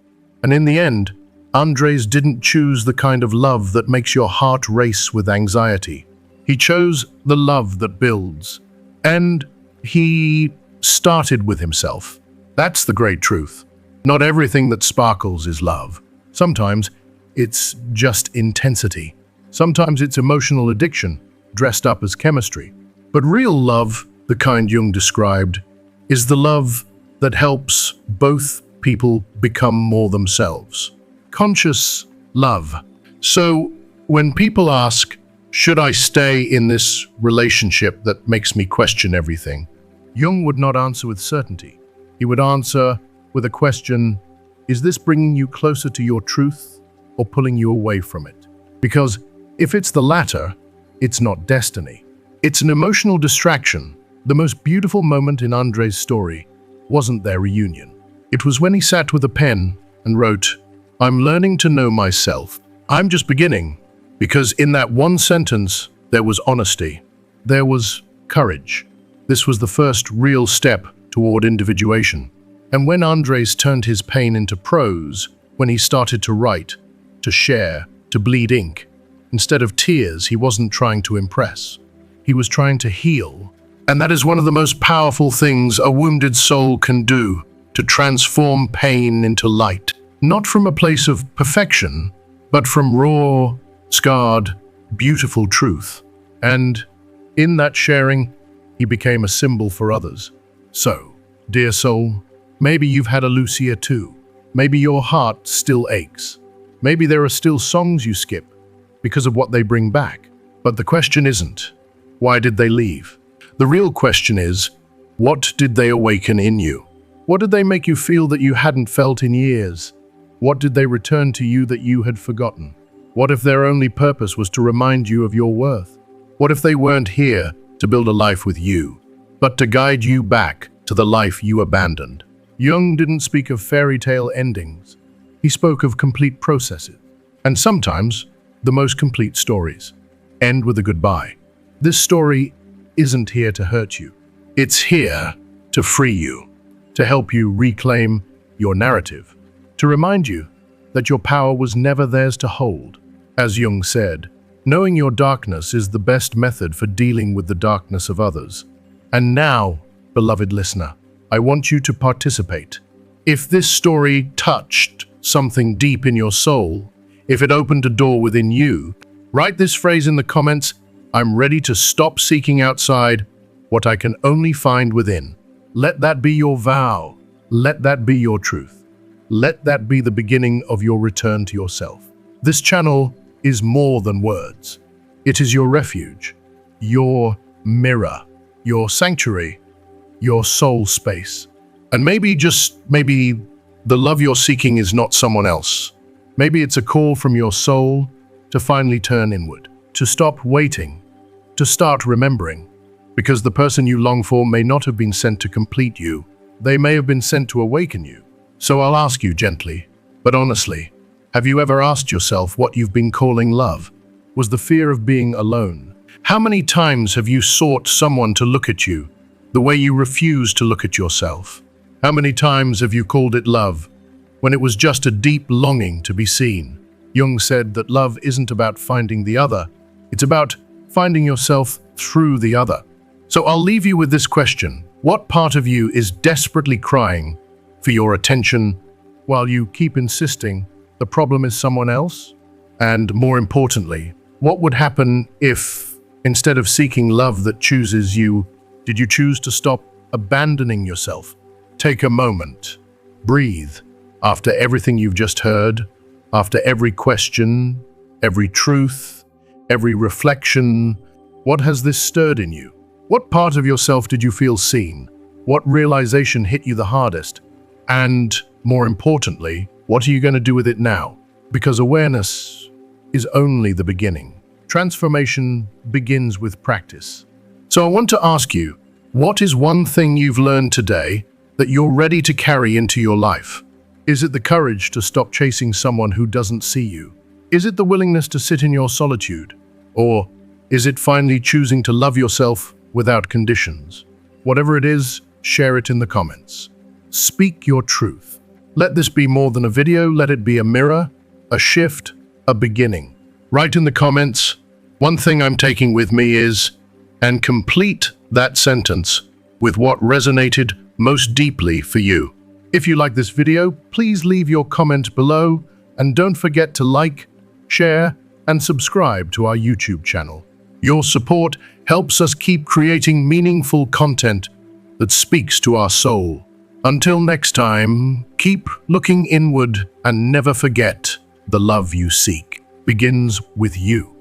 And in the end, Andres didn't choose the kind of love that makes your heart race with anxiety. He chose the love that builds. And he started with himself. That's the great truth. Not everything that sparkles is love. Sometimes it's just intensity. Sometimes it's emotional addiction, dressed up as chemistry. But real love, the kind Jung described, is the love that helps both people become more themselves. Conscious love. So when people ask, should I stay in this relationship that makes me question everything? Jung would not answer with certainty. He would answer with a question, is this bringing you closer to your truth or pulling you away from it? Because if it's the latter, it's not destiny. It's an emotional distraction. The most beautiful moment in Andres' story wasn't their reunion. It was when he sat with a pen and wrote, "I'm learning to know myself. I'm just beginning." Because in that one sentence, there was honesty. There was courage. This was the first real step toward individuation. And when Andres turned his pain into prose, when he started to write, to share, to bleed ink, instead of tears, he wasn't trying to impress. He was trying to heal. And that is one of the most powerful things a wounded soul can do, to transform pain into light. Not from a place of perfection, but from raw, scarred, beautiful truth. And in that sharing, he became a symbol for others. So, dear soul, maybe you've had a Lucia too. Maybe your heart still aches. Maybe there are still songs you skip because of what they bring back. But the question isn't, why did they leave? The real question is, what did they awaken in you? What did they make you feel that you hadn't felt in years? What did they return to you that you had forgotten? What if their only purpose was to remind you of your worth? What if they weren't here to build a life with you, but to guide you back to the life you abandoned? Jung didn't speak of fairy tale endings. He spoke of complete processes. And sometimes, the most complete stories end with a goodbye. This story isn't here to hurt you. It's here to free you, to help you reclaim your narrative, to remind you that your power was never theirs to hold. As Jung said, knowing your darkness is the best method for dealing with the darkness of others. And now, beloved listener, I want you to participate. If this story touched something deep in your soul, if it opened a door within you, write this phrase in the comments, "I'm ready to stop seeking outside what I can only find within." Let that be your vow. Let that be your truth. Let that be the beginning of your return to yourself. This channel is more than words. It is your refuge, your mirror, your sanctuary, your soul space. And maybe, just maybe, the love you're seeking is not someone else. Maybe it's a call from your soul to finally turn inward, to stop waiting, to start remembering. Because the person you long for may not have been sent to complete you. They may have been sent to awaken you. So I'll ask you gently, but honestly, have you ever asked yourself what you've been calling love? Was the fear of being alone? How many times have you sought someone to look at you the way you refuse to look at yourself? How many times have you called it love when it was just a deep longing to be seen? Jung said that love isn't about finding the other, it's about finding yourself through the other. So I'll leave you with this question. What part of you is desperately crying for your attention while you keep insisting the problem is someone else? And more importantly, what would happen if, instead of seeking love that chooses you, did you choose to stop abandoning yourself? Take a moment. Breathe. After everything you've just heard, after every question, every truth, every reflection. What has this stirred in you? What part of yourself did you feel seen? What realization hit you the hardest? And, more importantly, what are you going to do with it now? Because awareness is only the beginning. Transformation begins with practice. So I want to ask you, what is one thing you've learned today that you're ready to carry into your life? Is it the courage to stop chasing someone who doesn't see you? Is it the willingness to sit in your solitude? Or is it finally choosing to love yourself without conditions? Whatever it is, share it in the comments. Speak your truth. Let this be more than a video, let it be a mirror, a shift, a beginning. Write in the comments, one thing I'm taking with me is, and complete that sentence with what resonated most deeply for you. If you like this video, please leave your comment below and don't forget to like, share, and subscribe to our YouTube channel. Your support helps us keep creating meaningful content that speaks to our soul. Until next time, keep looking inward and never forget the love you seek begins with you.